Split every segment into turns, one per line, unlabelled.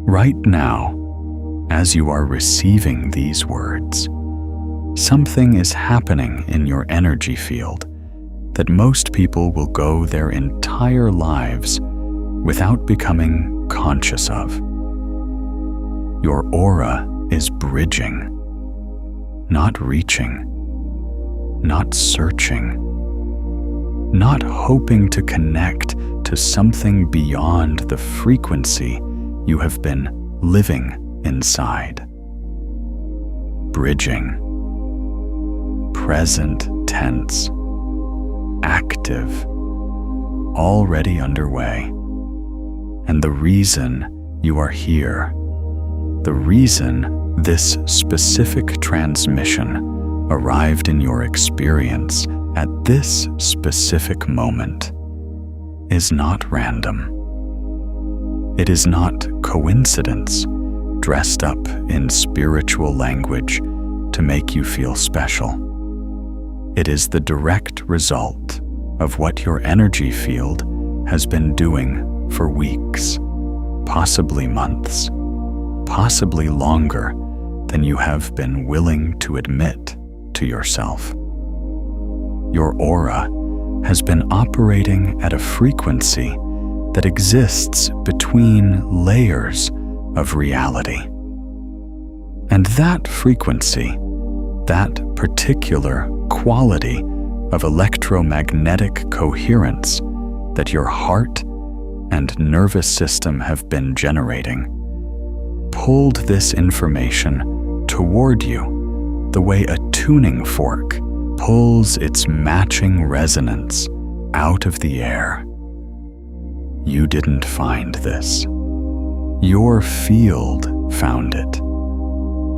Right now, as you are receiving these words, something is happening in your energy field that most people will go their entire lives without becoming conscious of. Your aura is bridging, not reaching, not searching, not hoping to connect to something beyond the frequency you have been living inside. Bridging, present tense, active, already underway. And the reason you are here, the reason this specific transmission arrived in your experience at this specific moment, is not random. It is not coincidence dressed up in spiritual language to make you feel special. It is the direct result of what your energy field has been doing for weeks, possibly months, possibly longer than you have been willing to admit to yourself. Your aura has been operating at a frequency that exists between layers of reality. And that frequency, that particular quality of electromagnetic coherence that your heart and nervous system have been generating, pulled this information toward you the way a tuning fork pulls its matching resonance out of the air. You didn't find this. Your field found it,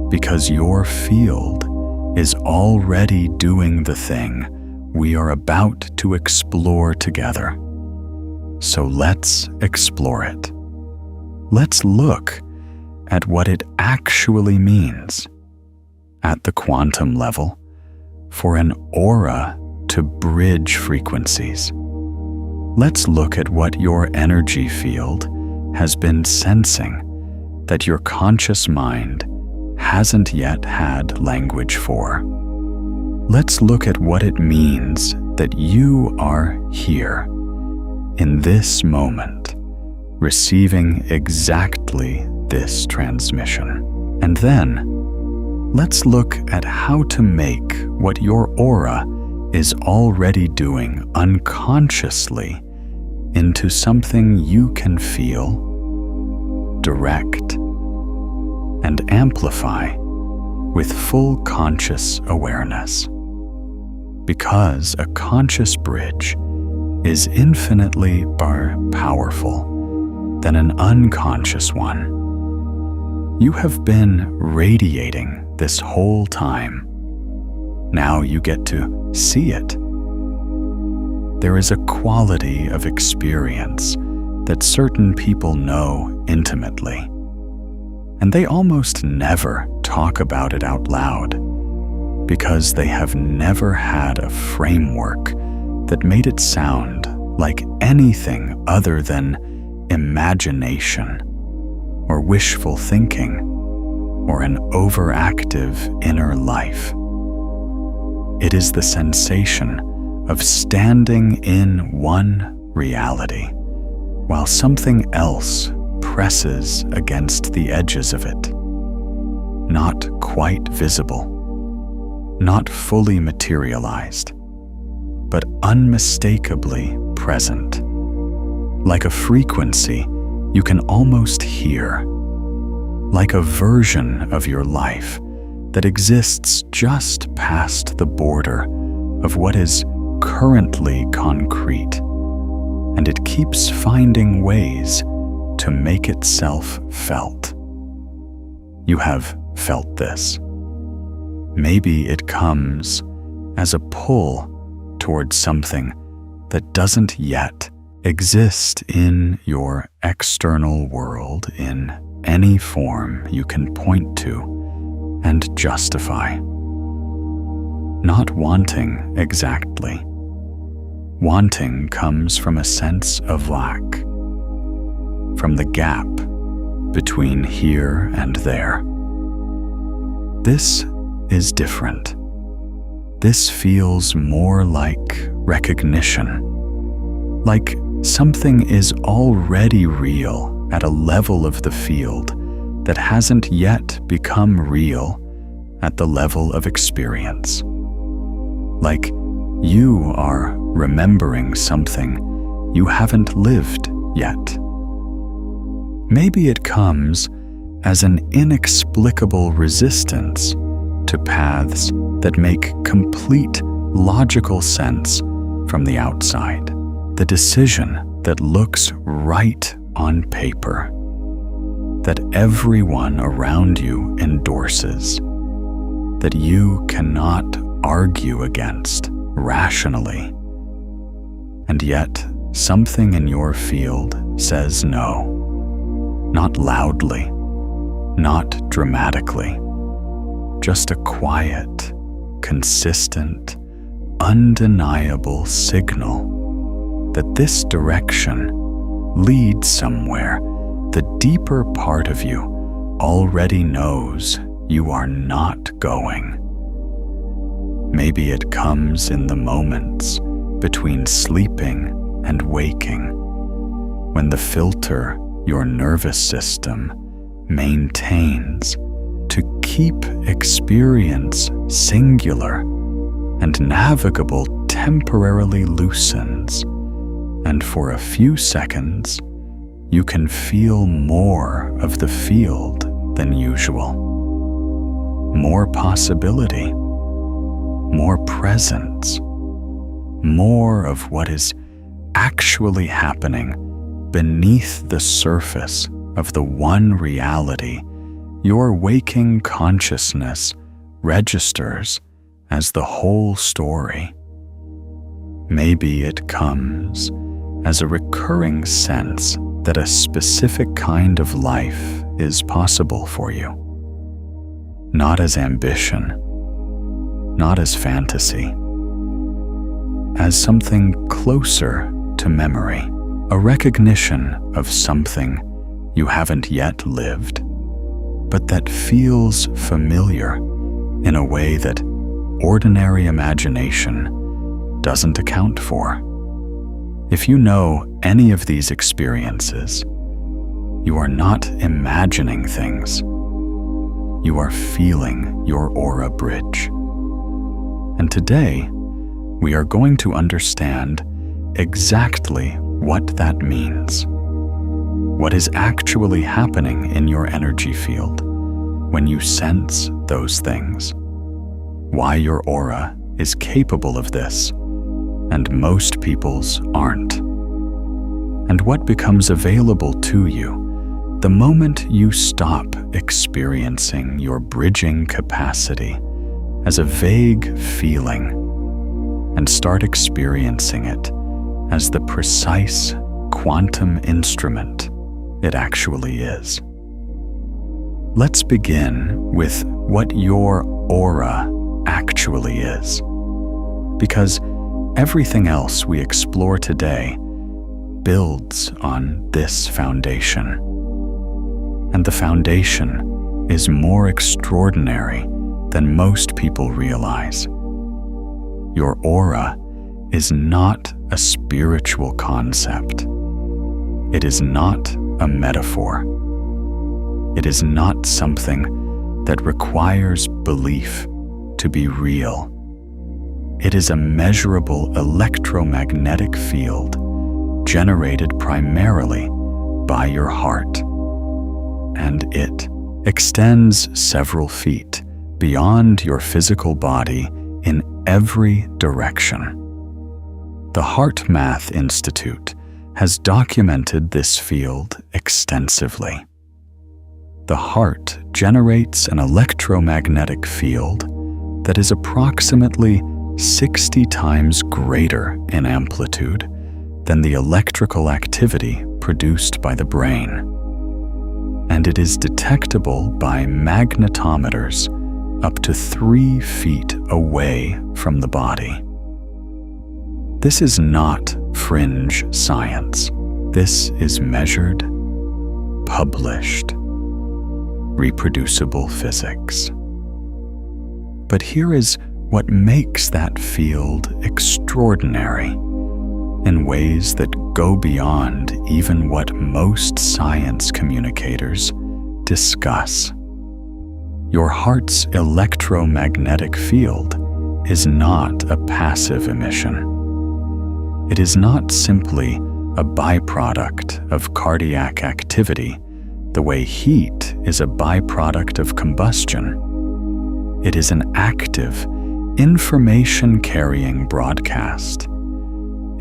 because your field is already doing the thing we are about to explore together. So let's explore it. Let's look at what it actually means at the quantum level for an aura to bridge frequencies. Let's look at what your energy field has been sensing that your conscious mind hasn't yet had language for. Let's look at what it means that you are here, in this moment, receiving exactly this transmission. And then, let's look at how to make what your aura is already doing unconsciously into something you can feel, direct, and amplify with full conscious awareness. Because a conscious bridge is infinitely more powerful than an unconscious one. You have been radiating this whole time. Now you get to see it. There is a quality of experience that certain people know intimately, and they almost never talk about it out loud because they have never had a framework that made it sound like anything other than imagination or wishful thinking or an overactive inner life. It is the sensation of standing in one reality while something else presses against the edges of it, not quite visible, not fully materialized, but unmistakably present, like a frequency you can almost hear, like a version of your life that exists just past the border of what is currently concrete, and it keeps finding ways to make itself felt. You have felt this. Maybe it comes as a pull towards something that doesn't yet exist in your external world in any form you can point to and justify. Not wanting exactly. Wanting comes from a sense of lack, from the gap between here and there. This is different. This feels more like recognition, like something is already real at a level of the field that hasn't yet become real at the level of experience. Like you are remembering something you haven't lived yet. Maybe it comes as an inexplicable resistance to paths that make complete logical sense from the outside. The decision that looks right on paper, that everyone around you endorses, that you cannot argue against rationally, and yet something in your field says no. Not loudly, not dramatically, just a quiet, consistent, undeniable signal that this direction leads somewhere the deeper part of you already knows you are not going. Maybe it comes in the moments between sleeping and waking, when the filter your nervous system maintains to keep experience singular and navigable temporarily loosens, and for a few seconds you can feel more of the field than usual. More possibility, more presence, more of what is actually happening beneath the surface of the one reality your waking consciousness registers as the whole story. Maybe it comes as a recurring sense that a specific kind of life is possible for you. Not as ambition, not as fantasy, as something closer to memory, a recognition of something you haven't yet lived, but that feels familiar in a way that ordinary imagination doesn't account for. If you know any of these experiences, you are not imagining things. You are feeling your aura bridge. And today, we are going to understand exactly what that means. What is actually happening in your energy field when you sense those things. Why your aura is capable of this, and most people's aren't. And what becomes available to you the moment you stop experiencing your bridging capacity as a vague feeling and start experiencing it as the precise quantum instrument it actually is. Let's begin with what your aura actually is, because everything else we explore today builds on this foundation. And the foundation is more extraordinary than most people realize. Your aura is not a spiritual concept. It is not a metaphor. It is not something that requires belief to be real. It is a measurable electromagnetic field generated primarily by your heart. And it extends several feet beyond your physical body in every direction. The Heart Math Institute has documented this field extensively. The heart generates an electromagnetic field that is approximately 60 times greater in amplitude than the electrical activity produced by the brain. And it is detectable by magnetometers up to 3 feet away from the body. This is not fringe science. This is measured, published, reproducible physics. But here is what makes that field extraordinary in ways that go beyond even what most science communicators discuss. Your heart's electromagnetic field is not a passive emission. It is not simply a byproduct of cardiac activity the way heat is a byproduct of combustion. It is an active, information-carrying broadcast.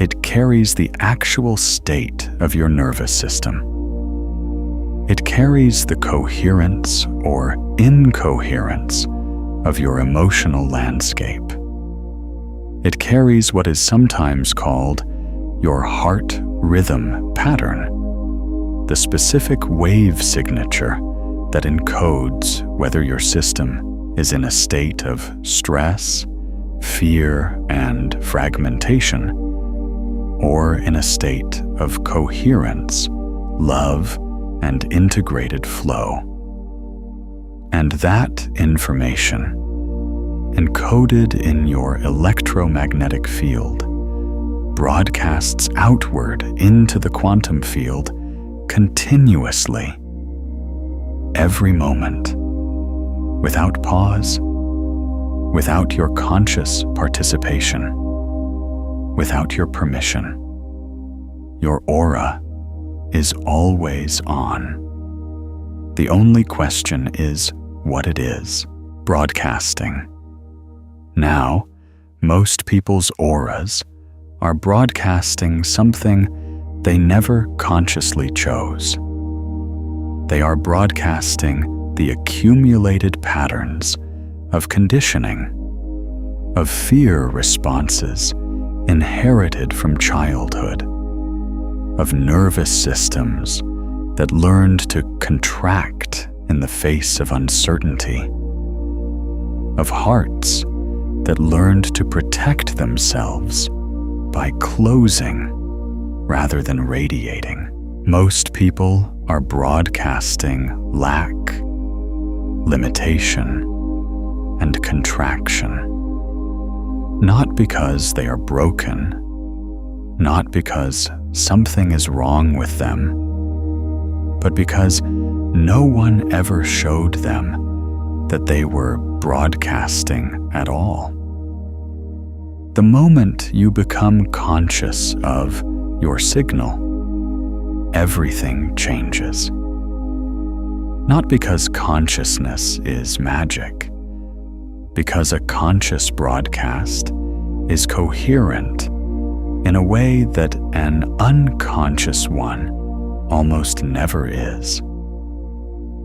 It carries the actual state of your nervous system. It carries the coherence or incoherence of your emotional landscape. It carries what is sometimes called your heart rhythm pattern, the specific wave signature that encodes whether your system is in a state of stress, fear, and fragmentation, or in a state of coherence, love, and integrated flow. And that information, encoded in your electromagnetic field, broadcasts outward into the quantum field continuously, every moment, without pause, without your conscious participation, without your permission. Your aura is always on. The only question is what it is. Broadcasting. Now, most people's auras are broadcasting something they never consciously chose. They are broadcasting the accumulated patterns of conditioning, of fear responses inherited from childhood, of nervous systems that learned to contract in the face of uncertainty, of hearts that learned to protect themselves by closing rather than radiating. Most people are broadcasting lack, limitation, and contraction. Not because they are broken, not because something is wrong with them, but because no one ever showed them that they were broadcasting at all. The moment you become conscious of your signal, everything changes. Not because consciousness is magic, because a conscious broadcast is coherent in a way that an unconscious one almost never is.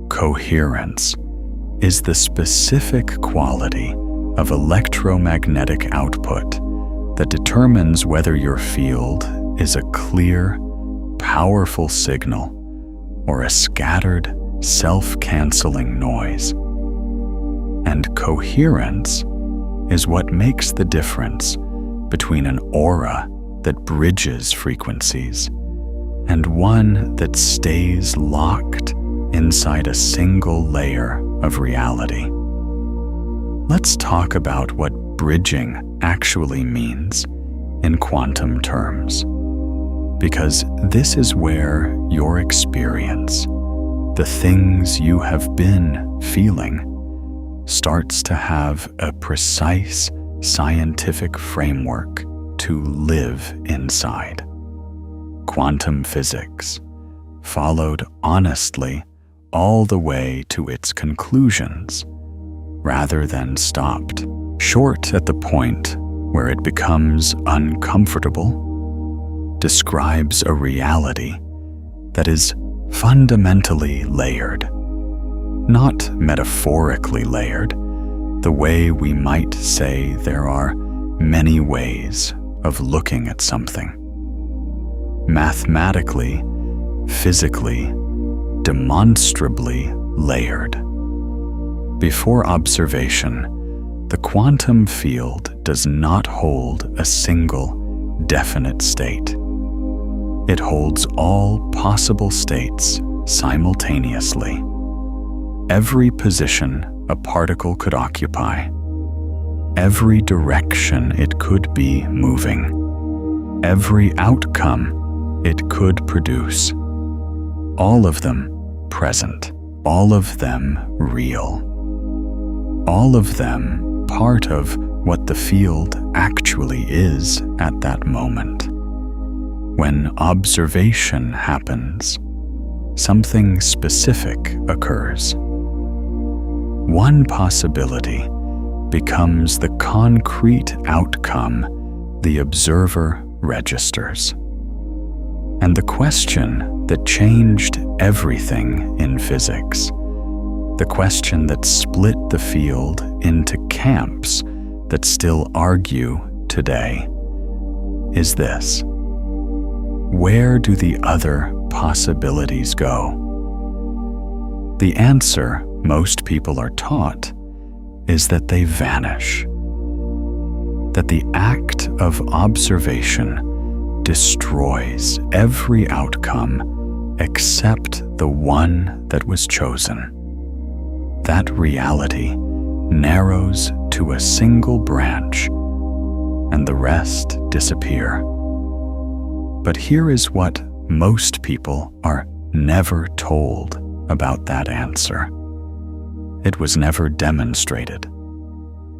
Coherence is the specific quality of electromagnetic output that determines whether your field is a clear, powerful signal or a scattered, self-canceling noise. And coherence is what makes the difference between an aura that bridges frequencies and one that stays locked inside a single layer of reality. Let's talk about what bridging actually means in quantum terms, because this is where your experience, the things you have been feeling, starts to have a precise scientific framework to live inside. Quantum physics, followed honestly all the way to its conclusions, rather than stopped short at the point where it becomes uncomfortable, describes a reality that is fundamentally layered, not metaphorically layered, the way we might say there are many ways of looking at something. Mathematically, physically, demonstrably layered. Before observation, the quantum field does not hold a single, definite state. It holds all possible states simultaneously. every position a particle could occupy, every direction it could be moving, every outcome it could produce, all of them present, all of them real, all of them part of what the field actually is at that moment. When observation happens, something specific occurs. One possibility becomes the concrete outcome the observer registers. And the question that changed everything in physics, the question that split the field into camps that still argue today, is this: where do the other possibilities go? The answer most people are taught is that they vanish, that the act of observation destroys every outcome except the one that was chosen. That reality narrows to a single branch, and the rest disappear. But here is what most people are never told about that answer. It was never demonstrated.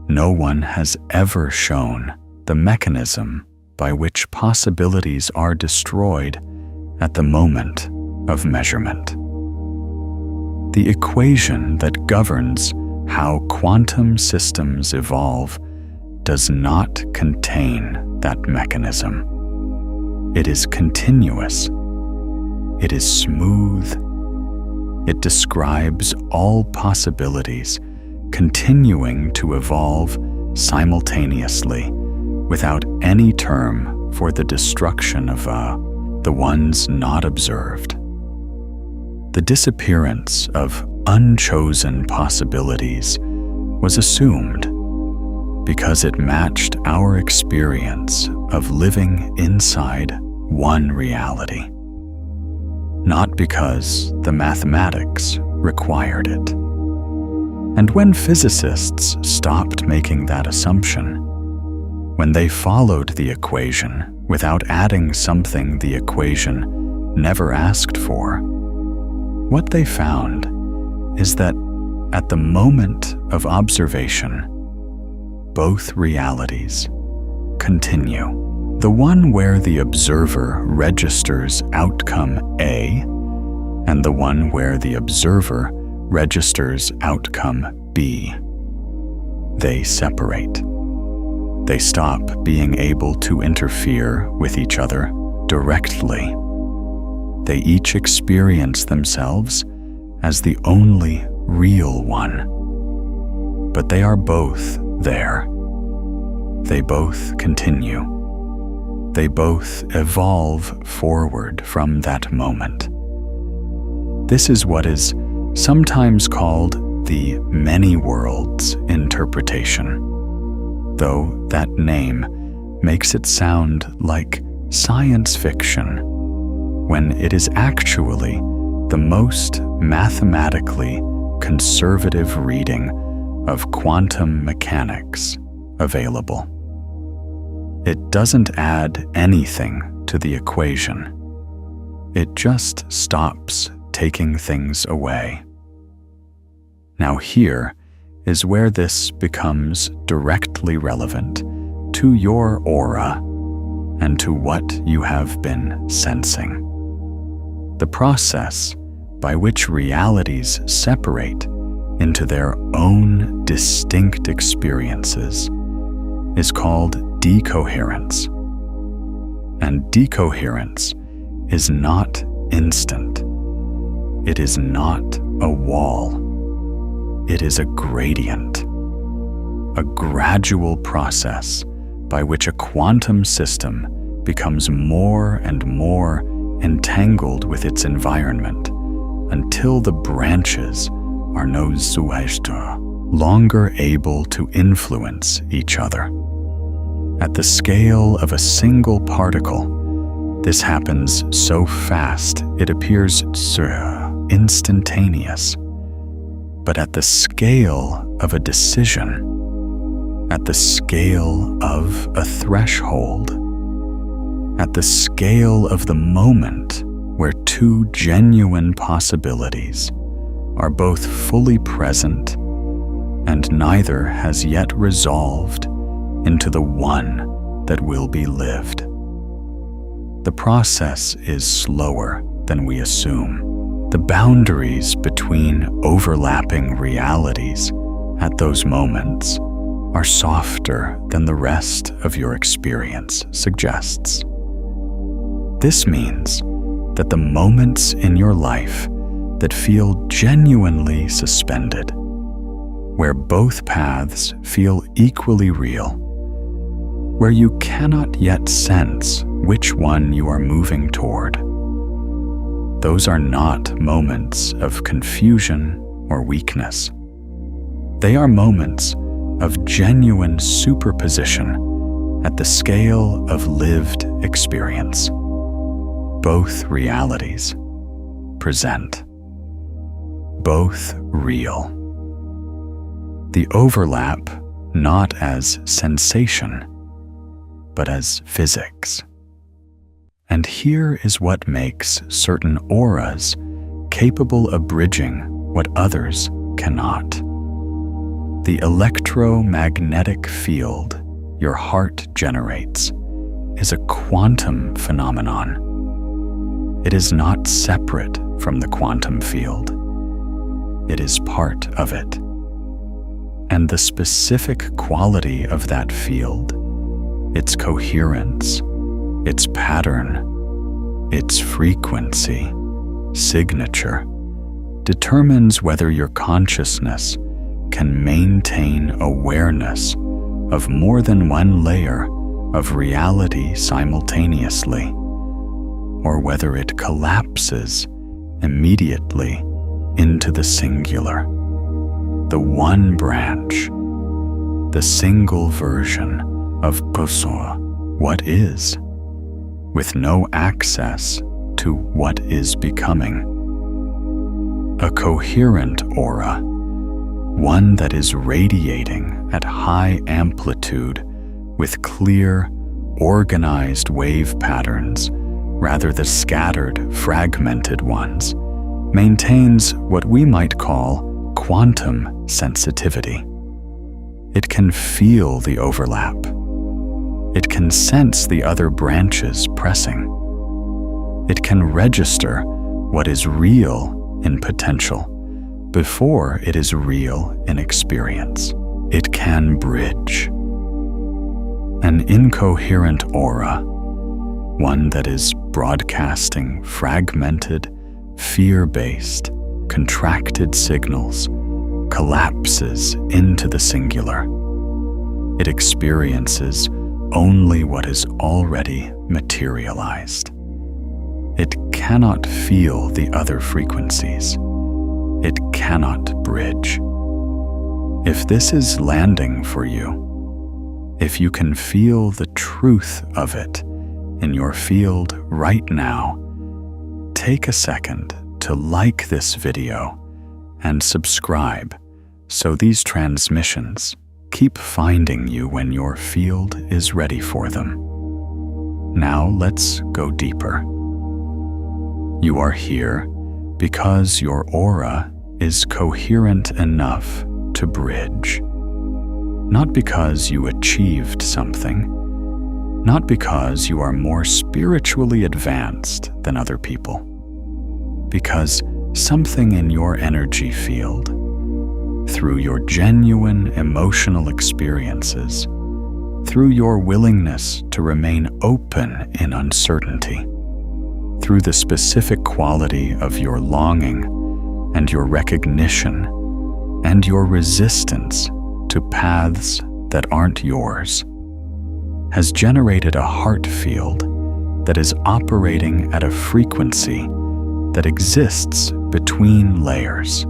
No one has ever shown the mechanism by which possibilities are destroyed at the moment of measurement. The equation that governs how quantum systems evolve does not contain that mechanism. It is continuous. It is smooth. It describes all possibilities continuing to evolve simultaneously without any term for the destruction of the ones not observed. The disappearance of unchosen possibilities was assumed because it matched our experience of living inside one reality, not because the mathematics required it. And when physicists stopped making that assumption, when they followed the equation without adding something the equation never asked for, what they found is that at the moment of observation, both realities continue. The one where the observer registers outcome A, and the one where the observer registers outcome B. They separate. They stop being able to interfere with each other directly. They each experience themselves as the only real one. But they are both there. They both continue. They both evolve forward from that moment. This is what is sometimes called the many worlds interpretation, though that name makes it sound like science fiction, when it is actually the most mathematically conservative reading of quantum mechanics available. It doesn't add anything to the equation. It just stops taking things away. Now here is where this becomes directly relevant to your aura and to what you have been sensing. The process by which realities separate into their own distinct experiences is called decoherence. And decoherence is not instant. It is not a wall. It is a gradient, a gradual process by which a quantum system becomes more and more entangled with its environment until the branches are no longer able to influence each other. At the scale of a single particle, this happens so fast it appears instantaneous. but at the scale of a decision, at the scale of a threshold, at the scale of the moment where two genuine possibilities are both fully present and neither has yet resolved into the one that will be lived. The process is slower than we assume. The boundaries between overlapping realities at those moments are softer than the rest of your experience suggests. This means that the moments in your life that feel genuinely suspended, where both paths feel equally real, where you cannot yet sense which one you are moving toward, those are not moments of confusion or weakness. They are moments of genuine superposition at the scale of lived experience. Both realities present, both real. The overlap not as sensation, but as physics. And here is what makes certain auras capable of bridging what others cannot. The electromagnetic field your heart generates is a quantum phenomenon. It is not separate from the quantum field. It is part of it. And the specific quality of that field, its coherence, its pattern, its frequency, signature, determines whether your consciousness can maintain awareness of more than one layer of reality simultaneously, or whether it collapses immediately into the singular, the one branch, the single version of what is, with no access to what is becoming. A coherent aura, one that is radiating at high amplitude with clear, organized wave patterns rather than scattered, fragmented ones, maintains what we might call quantum sensitivity. It can feel the overlap. It can sense the other branches pressing. It can register what is real in potential before it is real in experience. It can bridge. An incoherent aura, one that is broadcasting fragmented, fear-based, contracted signals, collapses into the singular. It experiences only what is already materialized. It cannot feel the other frequencies. It cannot bridge. If this is landing for you, if you can feel the truth of it in your field right now, take a second to like this video and subscribe so these transmissions keep finding you when your field is ready for them. Now let's go deeper. You are here because your aura is coherent enough to bridge. Not because you achieved something, not because you are more spiritually advanced than other people, because something in your energy field, through your genuine emotional experiences, through your willingness to remain open in uncertainty, through the specific quality of your longing and your recognition and your resistance to paths that aren't yours, has generated a heart field that is operating at a frequency that exists between layers.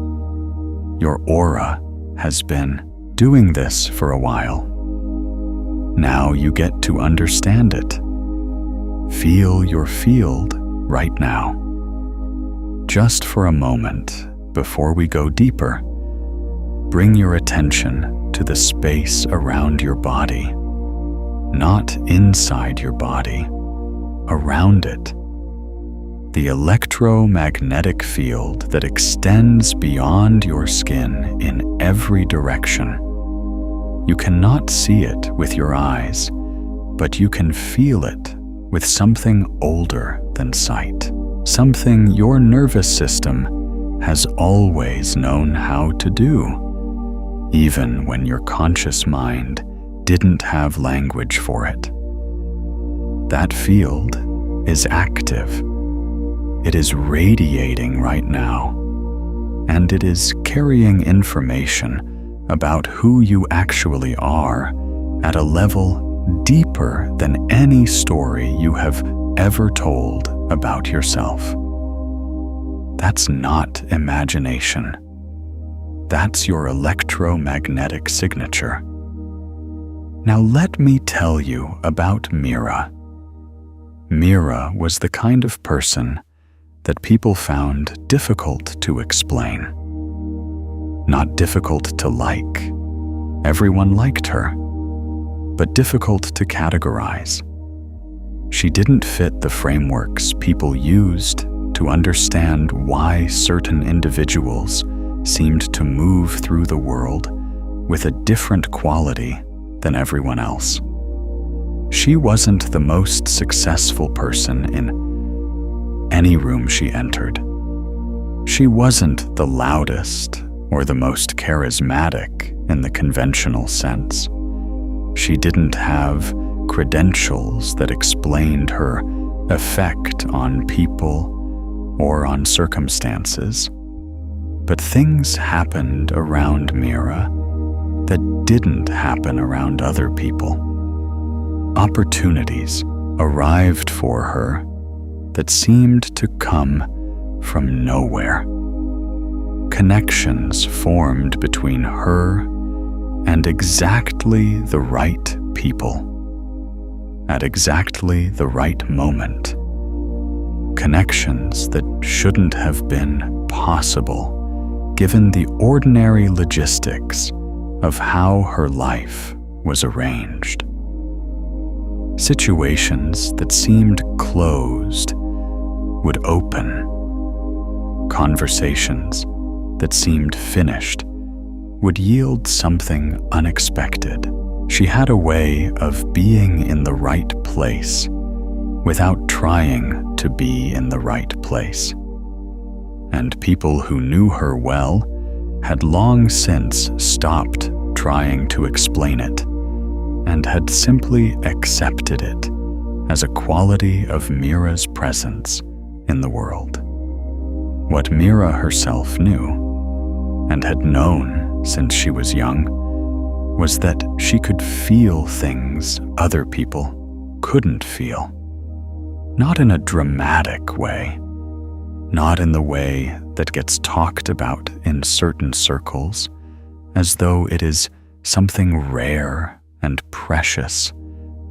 Your aura has been doing this for a while. Now you get to understand it. Feel your field right now. Just for a moment, before we go deeper, bring your attention to the space around your body, not inside your body, around it. The electromagnetic field that extends beyond your skin in every direction. You cannot see it with your eyes, but you can feel it with something older than sight, something your nervous system has always known how to do, even when your conscious mind didn't have language for it. That field is active. It is radiating right now, and it is carrying information about who you actually are at a level deeper than any story you have ever told about yourself. That's not imagination. That's your electromagnetic signature. Now let me tell you about Mira. Mira was the kind of person that people found difficult to explain. Not difficult to like. Everyone liked her, but difficult to categorize. She didn't fit the frameworks people used to understand why certain individuals seemed to move through the world with a different quality than everyone else. She wasn't the most successful person in any room she entered. She wasn't the loudest or the most charismatic in the conventional sense. She didn't have credentials that explained her effect on people or on circumstances. But things happened around Mira that didn't happen around other people. Opportunities arrived for her that seemed to come from nowhere. Connections formed between her and exactly the right people at exactly the right moment. Connections that shouldn't have been possible given the ordinary logistics of how her life was arranged. Situations that seemed closed would open. Conversations that seemed finished would yield something unexpected. She had a way of being in the right place without trying to be in the right place. And people who knew her well had long since stopped trying to explain it and had simply accepted it as a quality of Mira's presence in the world. What Mira herself knew, and had known since she was young, was that she could feel things other people couldn't feel. Not in a dramatic way, not in the way that gets talked about in certain circles, as though it is something rare and precious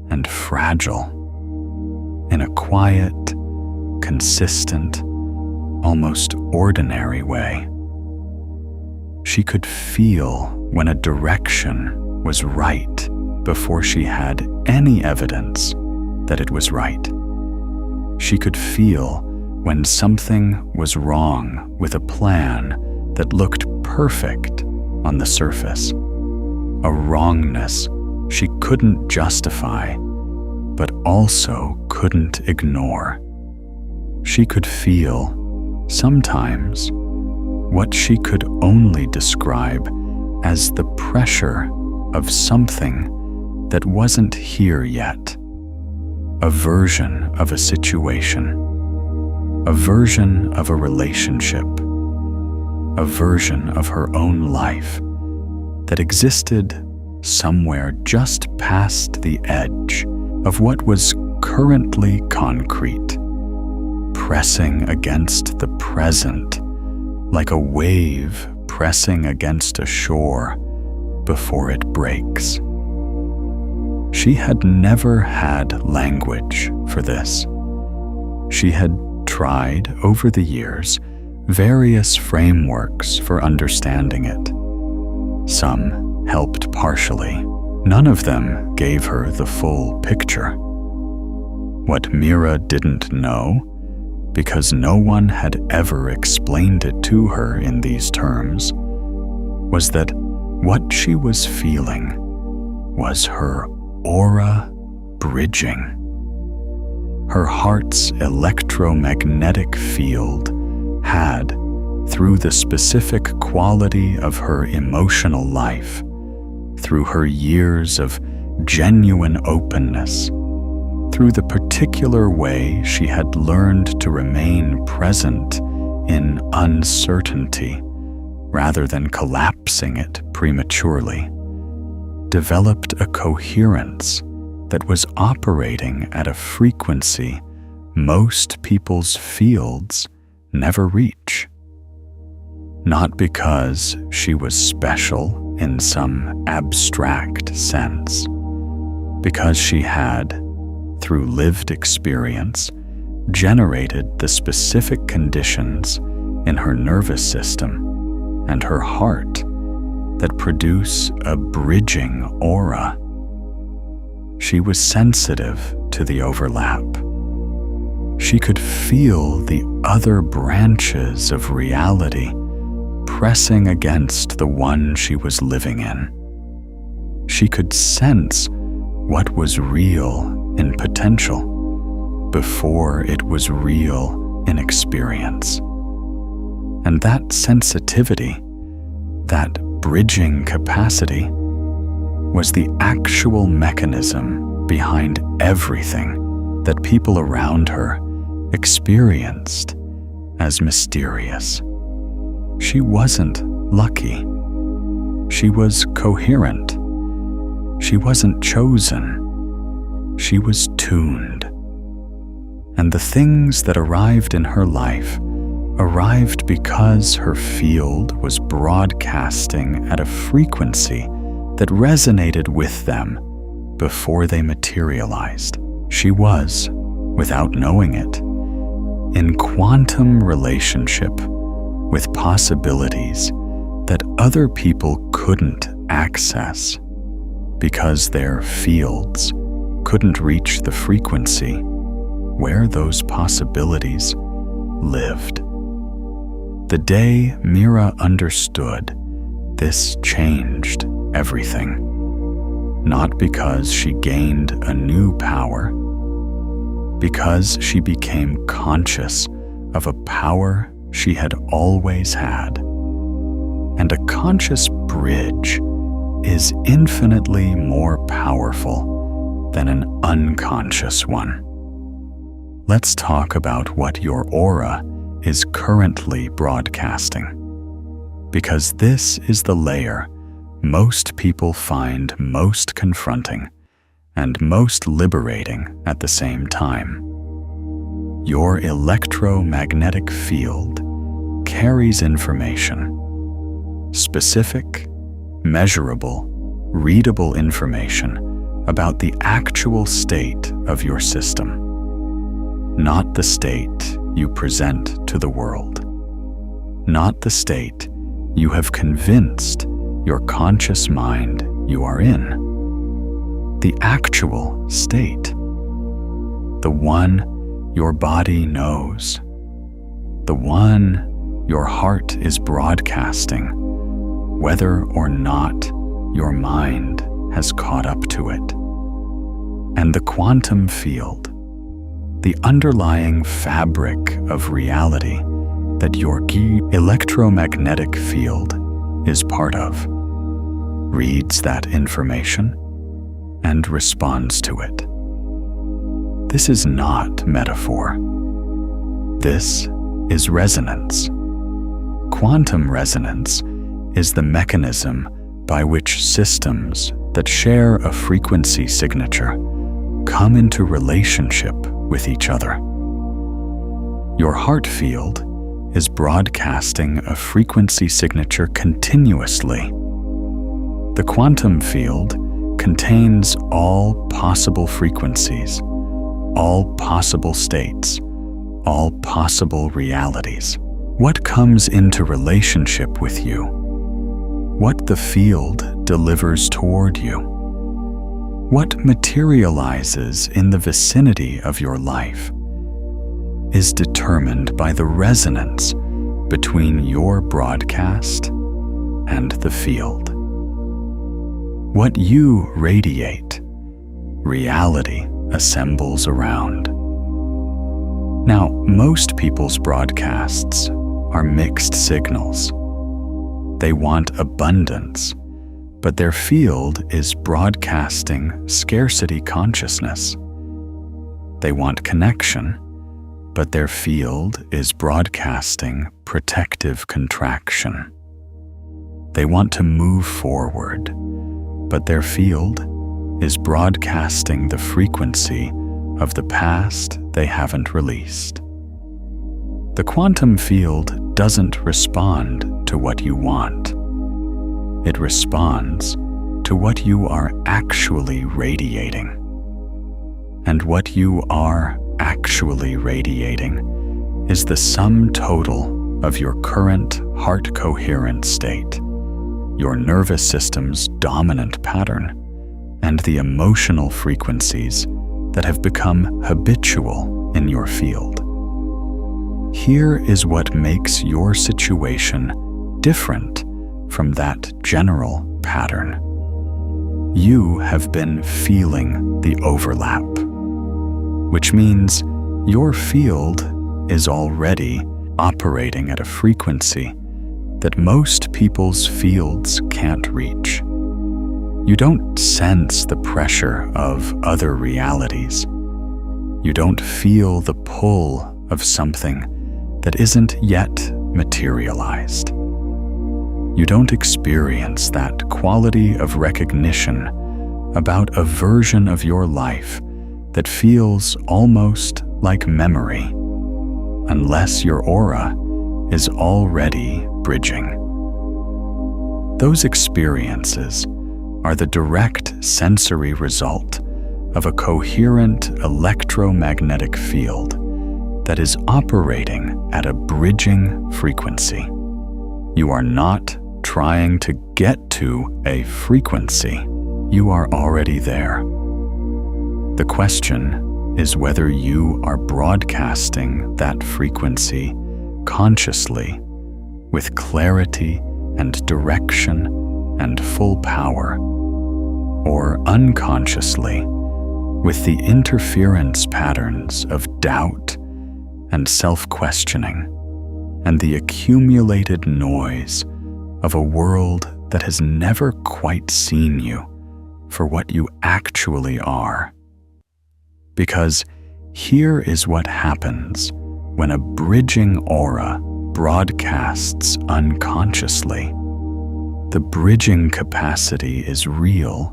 and fragile. In a quiet, consistent, almost ordinary way. She could feel when a direction was right before she had any evidence that it was right. She could feel when something was wrong with a plan that looked perfect on the surface. A wrongness she couldn't justify, but also couldn't ignore. She could feel, sometimes, what she could only describe as the pressure of something that wasn't here yet. A version of a situation, a version of a relationship, a version of her own life that existed somewhere just past the edge of what was currently concrete, pressing against the present like a wave pressing against a shore before it breaks. She had never had language for this. She had tried over the years various frameworks for understanding it, Some helped partially. None of them gave her the full picture. What Mira didn't know, because no one had ever explained it to her in these terms, was that what she was feeling was her aura bridging. Her heart's electromagnetic field had, through the specific quality of her emotional life, through her years of genuine openness, through the particular way she had learned to remain present in uncertainty rather than collapsing it prematurely, developed a coherence that was operating at a frequency most people's fields never reach. Not because she was special in some abstract sense, because she had, through lived experience, generated the specific conditions in her nervous system and her heart that produce a bridging aura. She was sensitive to the overlap. She could feel the other branches of reality pressing against the one she was living in. She could sense what was real in potential before it was real in experience. And that sensitivity, that bridging capacity, was the actual mechanism behind everything that people around her experienced as mysterious. She wasn't lucky. She was coherent. She wasn't chosen. She was tuned. And the things that arrived in her life arrived because her field was broadcasting at a frequency that resonated with them before they materialized. She was, without knowing it, in quantum relationship with possibilities that other people couldn't access because their fields couldn't reach the frequency where those possibilities lived. The day Mira understood, this changed everything. Not because she gained a new power, because she became conscious of a power she had always had. And a conscious bridge is infinitely more powerful than an unconscious one. Let's talk about what your aura is currently broadcasting, because this is the layer most people find most confronting and most liberating at the same time. Your electromagnetic field carries information, specific, measurable, readable information about the actual state of your system, not the state you present to the world, not the state you have convinced your conscious mind you are in, the actual state, the one your body knows, the one your heart is broadcasting, whether or not your mind has caught up to it. And the quantum field, the underlying fabric of reality that your electromagnetic field is part of, reads that information and responds to it. This is not metaphor. This is resonance. Quantum resonance is the mechanism by which systems that share a frequency signature come into relationship with each other. Your heart field is broadcasting a frequency signature continuously. The quantum field contains all possible frequencies, all possible states, all possible realities. What comes into relationship with you? what the field delivers toward you. What materializes in the vicinity of your life is determined by the resonance between your broadcast and the field. What you radiate, reality assembles around. Now, most people's broadcasts are mixed signals. They want abundance, but their field is broadcasting scarcity consciousness. They want connection, but their field is broadcasting protective contraction. They want to move forward, but their field is broadcasting the frequency of the past they haven't released. The quantum field doesn't respond to what you want. It responds to what you are actually radiating. And what you are actually radiating is the sum total of your current heart coherence state, your nervous system's dominant pattern, and the emotional frequencies that have become habitual in your field. Here is what makes your situation different from that general pattern. You have been feeling the overlap, which means your field is already operating at a frequency that most people's fields can't reach. You don't sense the pressure of other realities. You don't feel the pull of something that isn't yet materialized. You don't experience that quality of recognition about a version of your life that feels almost like memory, unless your aura is already bridging. Those experiences are the direct sensory result of a coherent electromagnetic field that is operating at a bridging frequency. You are not trying to get to a frequency. You are already there. The question is whether you are broadcasting that frequency consciously, with clarity and direction and full power, or unconsciously, with the interference patterns of doubt and self-questioning, and the accumulated noise of a world that has never quite seen you for what you actually are. Because here is what happens when a bridging aura broadcasts unconsciously. The bridging capacity is real,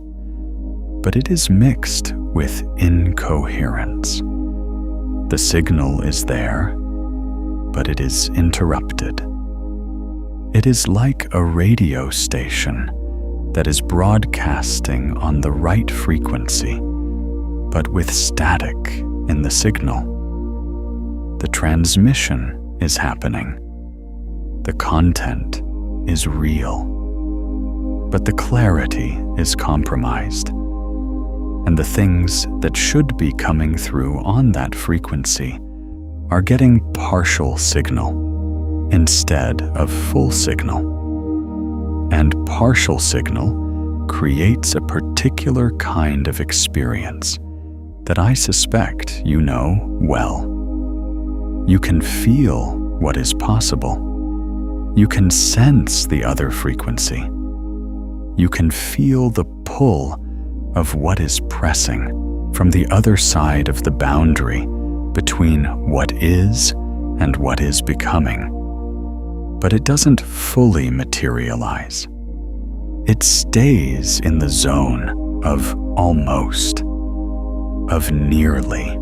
but it is mixed with incoherence. The signal is there, but it is interrupted. It is like a radio station that is broadcasting on the right frequency, but with static in the signal. The transmission is happening. The content is real, but the clarity is compromised, and the things that should be coming through on that frequency are getting partial signal instead of full signal. And partial signal creates a particular kind of experience that I suspect you know well. You can feel what is possible. You can sense the other frequency. You can feel the pull of what is pressing from the other side of the boundary between what is and what is becoming. But it doesn't fully materialize. It stays in the zone of almost, of nearly,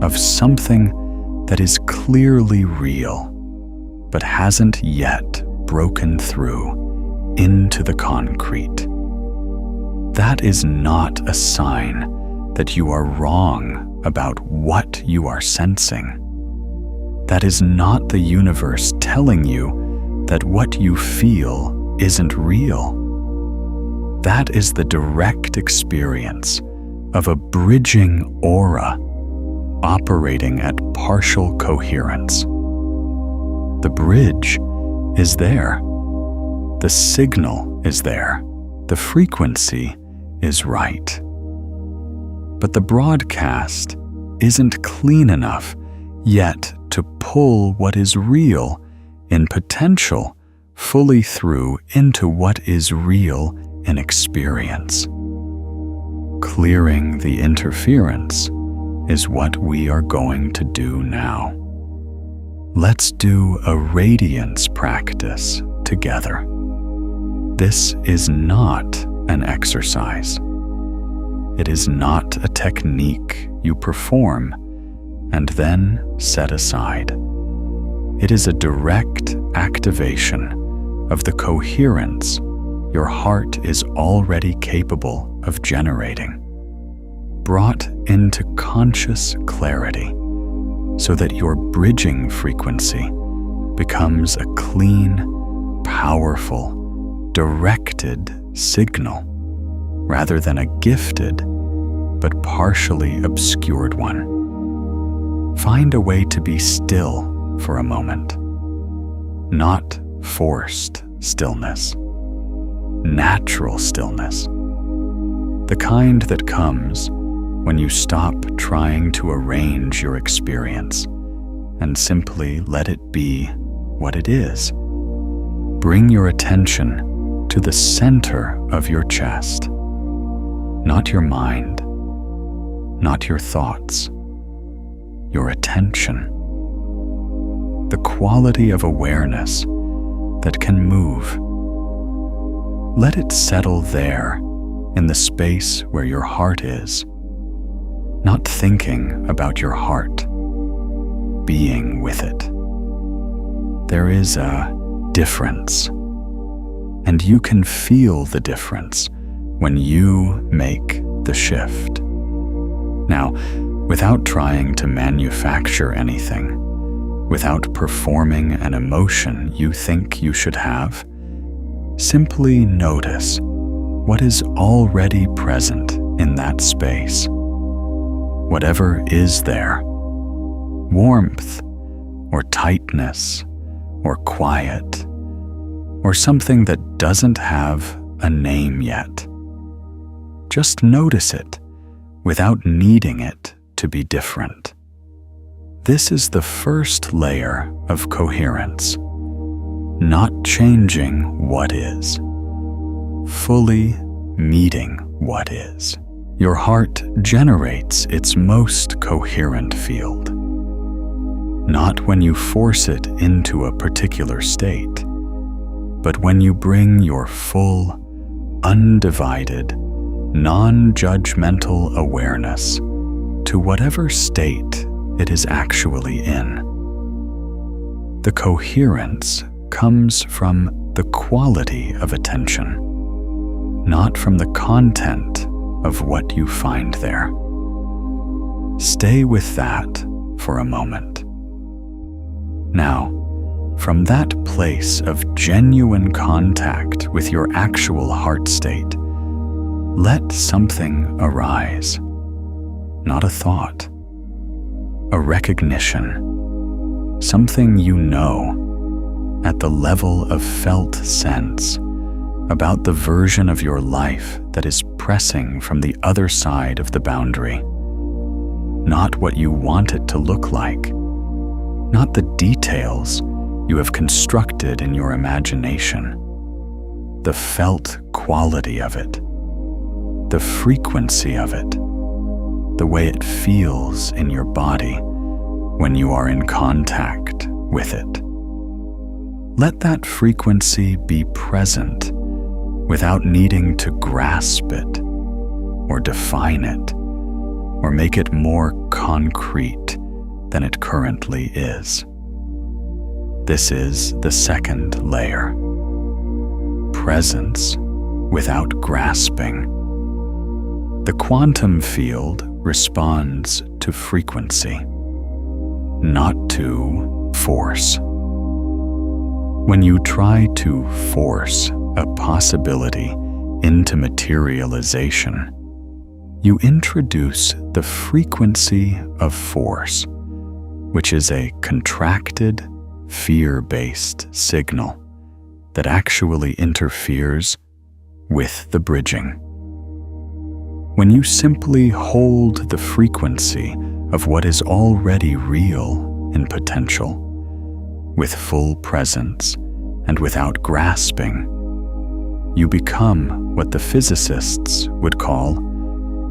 of something that is clearly real, but hasn't yet broken through into the concrete. That is not a sign that you are wrong about what you are sensing. That is not the universe telling you that what you feel isn't real. That is the direct experience of a bridging aura operating at partial coherence. The bridge is there. The signal is there. The frequency is right. But the broadcast isn't clean enough yet to pull what is real in potential fully through into what is real in experience. Clearing the interference is what we are going to do now. Let's do a radiance practice together. This is not an exercise. It is not a technique you perform and then set aside. It is a direct activation of the coherence your heart is already capable of generating, brought into conscious clarity so that your bridging frequency becomes a clean, powerful, directed signal rather than a gifted but partially obscured one. Find a way to be still for a moment. Not forced stillness. Natural stillness. The kind that comes when you stop trying to arrange your experience and simply let it be what it is. Bring your attention to the center of your chest. Not your mind, not your thoughts, your attention. The quality of awareness that can move. Let it settle there in the space where your heart is, not thinking about your heart, being with it. There is a difference, and you can feel the difference when you make the shift. Now, without trying to manufacture anything, without performing an emotion you think you should have, simply notice what is already present in that space. Whatever is there, warmth or tightness or quiet or something that doesn't have a name yet. Just notice it without needing it to be different. This is the first layer of coherence. Not changing what is, fully meeting what is. Your heart generates its most coherent field. Not when you force it into a particular state, but when you bring your full, undivided, non-judgmental awareness to whatever state it is actually in. The coherence comes from the quality of attention, not from the content of what you find there. Stay with that for a moment. Now, from that place of genuine contact with your actual heart state, let something arise. Not a thought, a recognition, something you know at the level of felt sense about the version of your life that is pressing from the other side of the boundary. Not what you want it to look like, not the details you have constructed in your imagination, the felt quality of it, the frequency of it, the way it feels in your body when you are in contact with it. Let that frequency be present without needing to grasp it or define it or make it more concrete than it currently is. This is the second layer. Presence without grasping. The quantum field responds to frequency, not to force. When you try to force a possibility into materialization, you introduce the frequency of force, which is a contracted, fear-based signal that actually interferes with the bridging. When you simply hold the frequency of what is already real in potential, with full presence and without grasping, you become what the physicists would call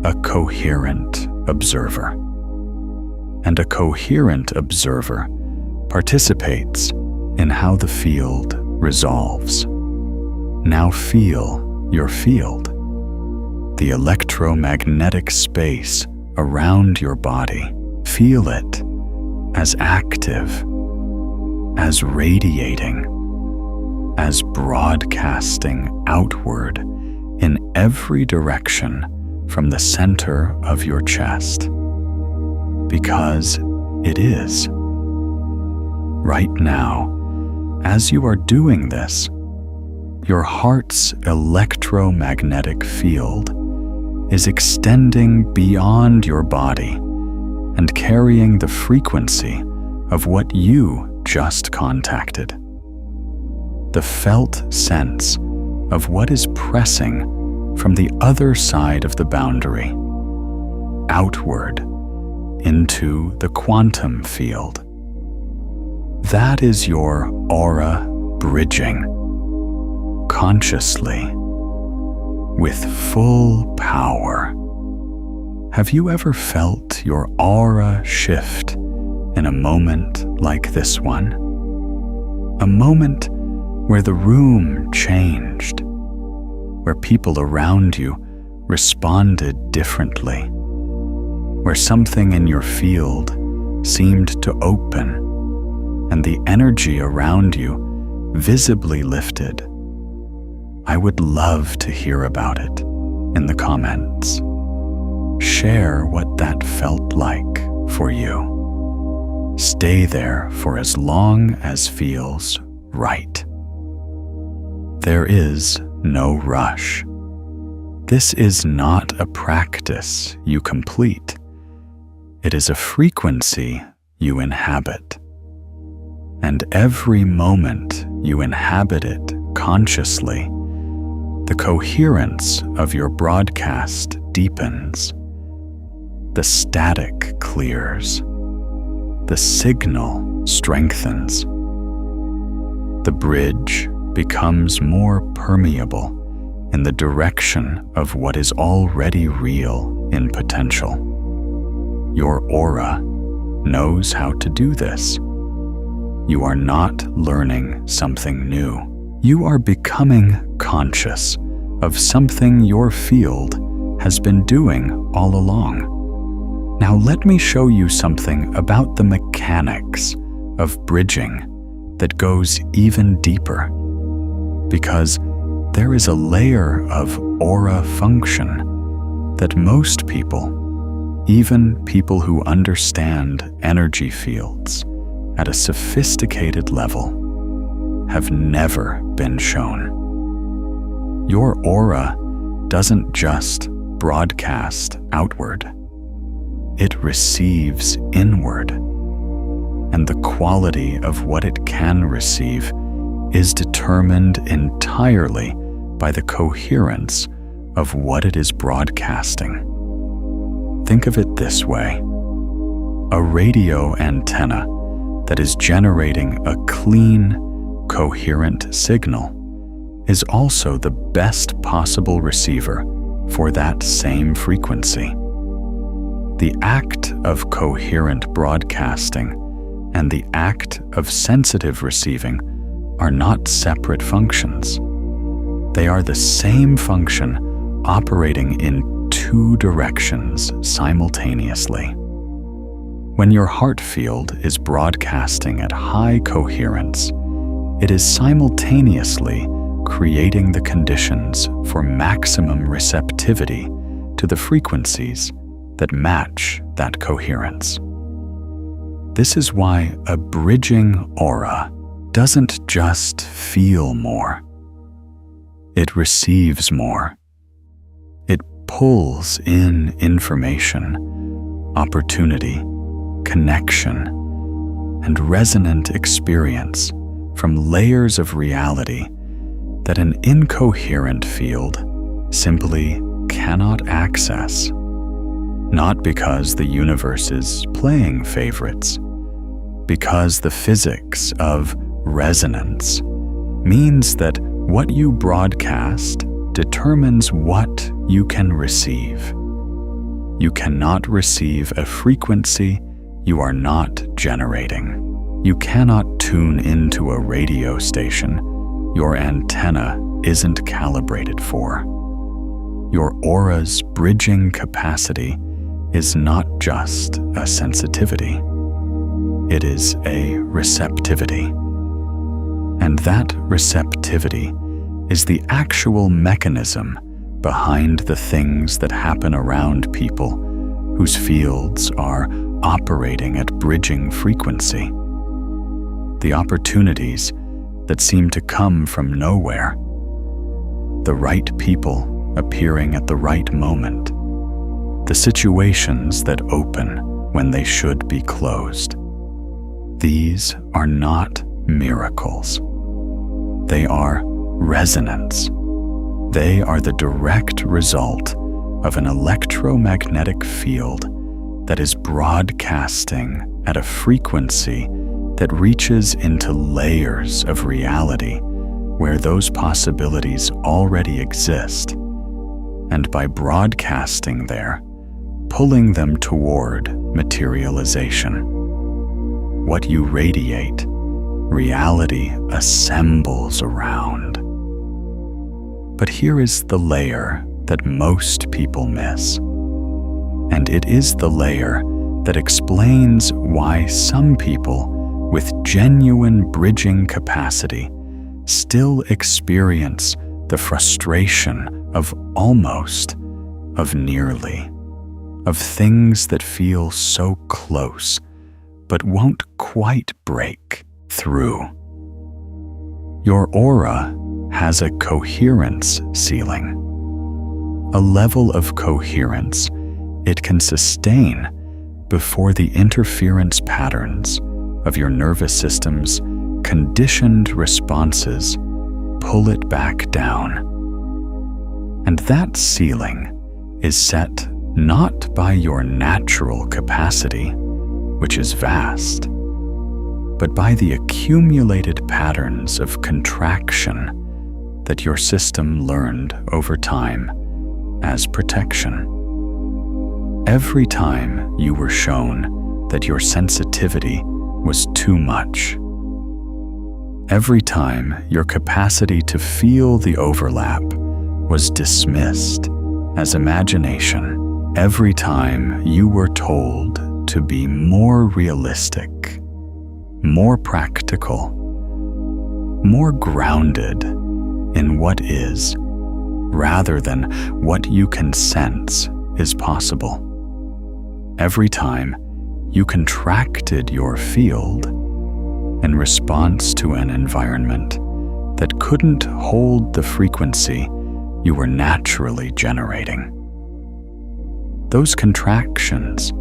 a coherent observer. And a coherent observer participates in how the field resolves. Now feel your field, the electromagnetic space around your body. Feel it as active, as radiating, as broadcasting outward in every direction from the center of your chest. Because it is. Right now, as you are doing this, your heart's electromagnetic field is extending beyond your body and carrying the frequency of what you just contacted. The felt sense of what is pressing from the other side of the boundary, outward into the quantum field. That is your aura bridging, consciously, with full power. Have you ever felt your aura shift in a moment like this one? A moment where the room changed, where people around you responded differently, where something in your field seemed to open and the energy around you visibly lifted. I would love to hear about it in the comments. Share what that felt like for you. Stay there for as long as feels right. There is no rush. This is not a practice you complete. It is a frequency you inhabit. And every moment you inhabit it consciously, the coherence of your broadcast deepens. The static clears. The signal strengthens. The bridge becomes more permeable in the direction of what is already real in potential. Your aura knows how to do this. You are not learning something new. You are becoming conscious of something your field has been doing all along. Now let me show you something about the mechanics of bridging that goes even deeper, because there is a layer of aura function that most people, even people who understand energy fields at a sophisticated level, have never been shown. Your aura doesn't just broadcast outward. It receives inward, and the quality of what it can receive is determined entirely by the coherence of what it is broadcasting. Think of it this way: a radio antenna that is generating a clean, coherent signal is also the best possible receiver for that same frequency. The act of coherent broadcasting and the act of sensitive receiving are not separate functions. They are the same function operating in two directions simultaneously. When your heart field is broadcasting at high coherence, it is simultaneously creating the conditions for maximum receptivity to the frequencies that match that coherence. This is why a bridging aura doesn't just feel more. it receives more. It pulls in information, opportunity, connection, and resonant experience from layers of reality that an incoherent field simply cannot access. Not because the universe is playing favorites, because the physics of resonance means that what you broadcast determines what you can receive. You cannot receive a frequency you are not generating. You cannot tune into a radio station your antenna isn't calibrated for. Your aura's bridging capacity is not just a sensitivity. It is a receptivity. And that receptivity is the actual mechanism behind the things that happen around people whose fields are operating at bridging frequency. The opportunities that seem to come from nowhere. The right people appearing at the right moment. The situations that open when they should be closed. These are not miracles. They are resonance. They are the direct result of an electromagnetic field that is broadcasting at a frequency that reaches into layers of reality where those possibilities already exist, and by broadcasting there, pulling them toward materialization. What you radiate, reality assembles around. But here is the layer that most people miss, and it is the layer that explains why some people with genuine bridging capacity still experience the frustration of almost, of nearly, of things that feel so close but won't quite break through. Your aura has a coherence ceiling, a level of coherence it can sustain before the interference patterns of your nervous system's conditioned responses pull it back down. And that ceiling is set not by your natural capacity, which is vast, but by the accumulated patterns of contraction that your system learned over time as protection. Every time you were shown that your sensitivity was too much, every time your capacity to feel the overlap was dismissed as imagination, every time you were told to be more realistic, more practical, more grounded in what is, rather than what you can sense is possible. Every time you contracted your field in response to an environment that couldn't hold the frequency you were naturally generating. Those contractions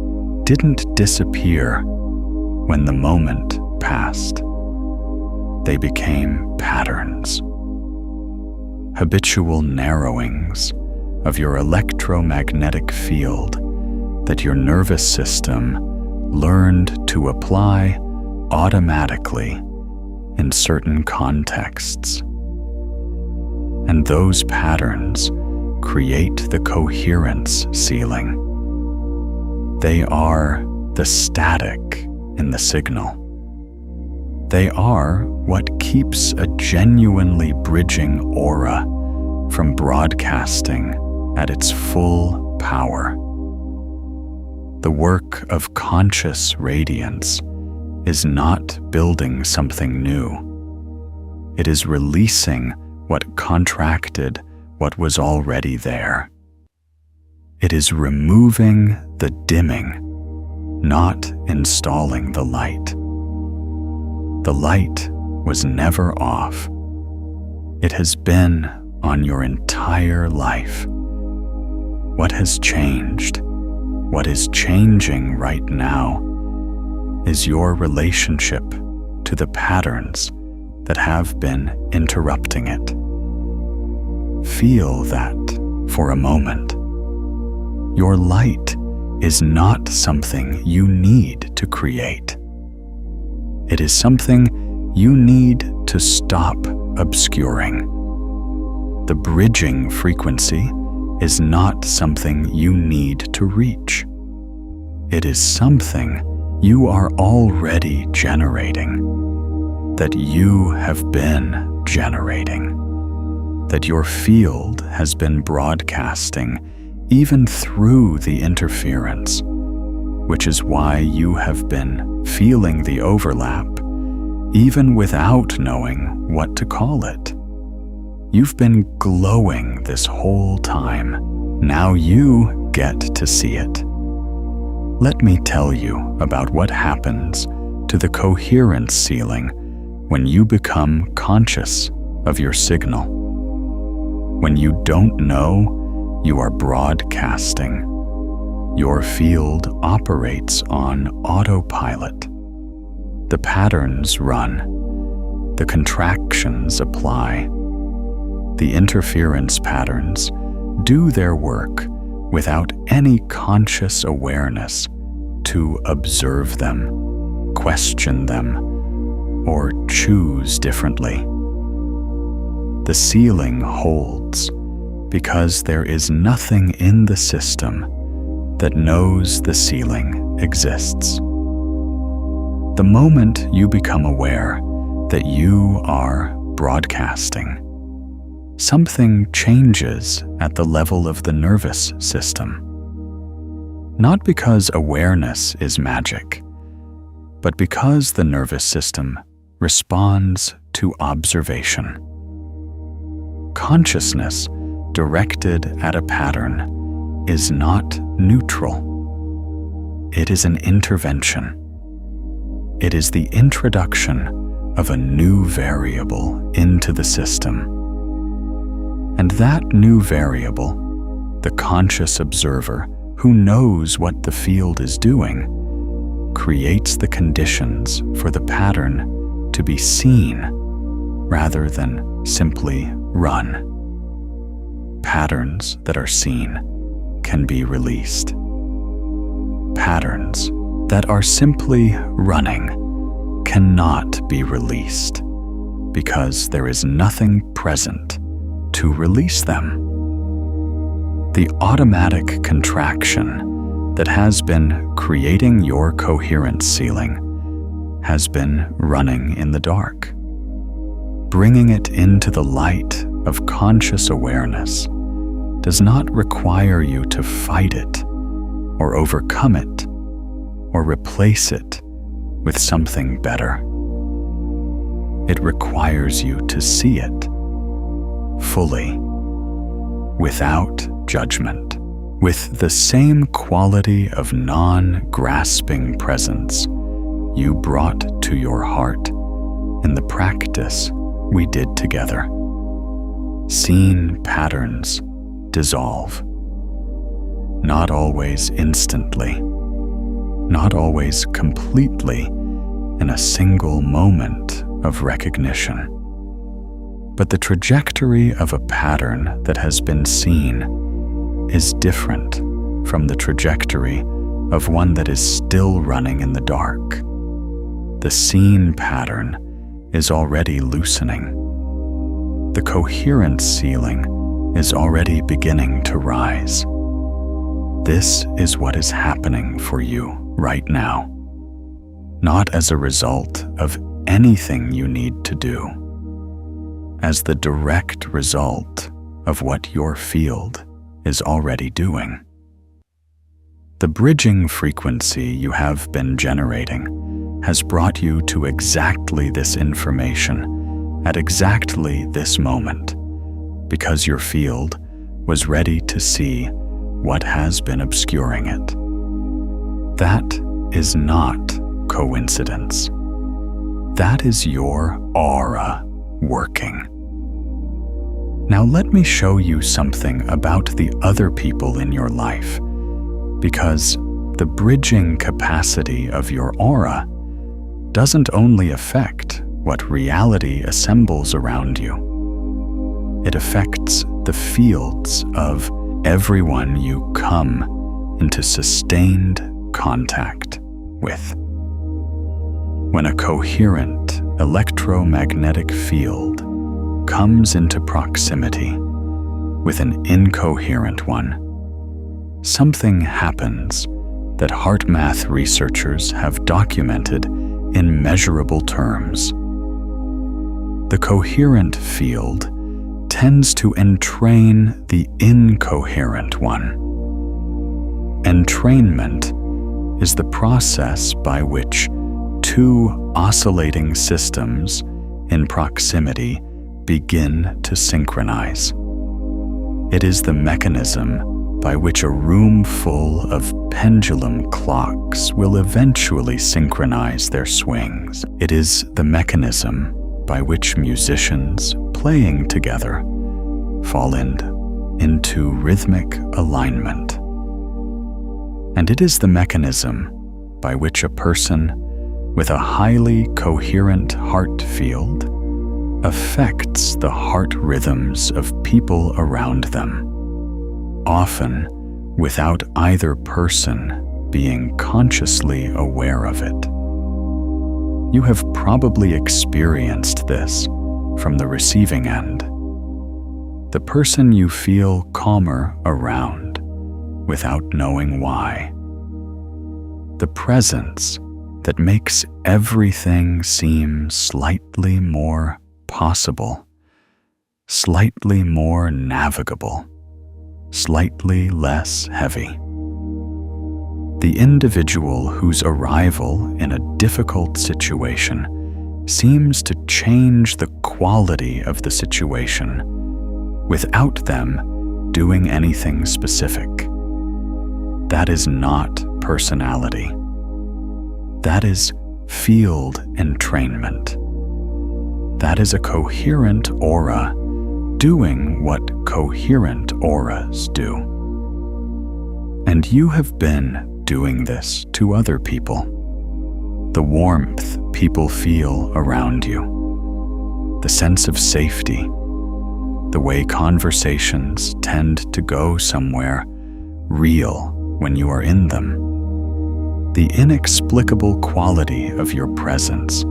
didn't disappear when the moment passed. They became patterns, habitual narrowings of your electromagnetic field that your nervous system learned to apply automatically in certain contexts. And those patterns create the coherence ceiling. They are the static in the signal. They are what keeps a genuinely bridging aura from broadcasting at its full power. The work of conscious radiance is not building something new. It is releasing what contracted what was already there. It is removing the dimming, not installing the light. The light was never off. It has been on your entire life. What has changed, what is changing right now, is your relationship to the patterns that have been interrupting it. Feel that for a moment. Your light is not something you need to create. It is something you need to stop obscuring. The bridging frequency is not something you need to reach. It is something you are already generating, that you have been generating, that your field has been broadcasting even through the interference, which is why you have been feeling the overlap even without knowing what to call it. You've been glowing this whole time. Now you get to see it. Let me tell you about what happens to the coherence ceiling when you become conscious of your signal. When you don't know you are broadcasting, your field operates on autopilot. The patterns run, the contractions apply. The interference patterns do their work without any conscious awareness to observe them, question them, or choose differently. The ceiling holds because there is nothing in the system that knows the ceiling exists. The moment you become aware that you are broadcasting, something changes at the level of the nervous system. Not because awareness is magic, but because the nervous system responds to observation. Consciousness directed at a pattern is not neutral. It is an intervention. It is the introduction of a new variable into the system. And that new variable, the conscious observer who knows what the field is doing, creates the conditions for the pattern to be seen rather than simply run. Patterns that are seen can be released. Patterns that are simply running cannot be released because there is nothing present to release them. The automatic contraction that has been creating your coherence ceiling has been running in the dark. Bringing it into the light of conscious awareness does not require you to fight it or overcome it or replace it with something better. It requires you to see it fully, without judgment, with the same quality of non-grasping presence you brought to your heart in the practice we did together. Seen patterns dissolve. Not always instantly, not always completely in a single moment of recognition. But the trajectory of a pattern that has been seen is different from the trajectory of one that is still running in the dark. The seen pattern is already loosening. The coherence ceiling is already beginning to rise. This is what is happening for you right now, not as a result of anything you need to do, as the direct result of what your field is already doing. The bridging frequency you have been generating has brought you to exactly this information at exactly this moment, because your field was ready to see what has been obscuring it. That is not coincidence. That is your aura working. Now let me show you something about the other people in your life, because the bridging capacity of your aura doesn't only affect what reality assembles around you. It affects the fields of everyone you come into sustained contact with. When a coherent electromagnetic field comes into proximity with an incoherent one, something happens that heart math researchers have documented in measurable terms. The coherent field tends to entrain the incoherent one. Entrainment is the process by which two oscillating systems in proximity begin to synchronize. It is the mechanism by which a room full of pendulum clocks will eventually synchronize their swings. It is the mechanism by which musicians playing together fall into rhythmic alignment. And it is the mechanism by which a person with a highly coherent heart field affects the heart rhythms of people around them, often without either person being consciously aware of it. You have probably experienced this from the receiving end. The person you feel calmer around without knowing why. The presence that makes everything seem slightly more possible, slightly more navigable, slightly less heavy. The individual whose arrival in a difficult situation seems to change the quality of the situation without them doing anything specific. That is not personality. That is field entrainment. That is a coherent aura doing what coherent auras do. And you have been doing this to other people. The warmth people feel around you, the sense of safety, the way conversations tend to go somewhere real when you are in them, the inexplicable quality of your presence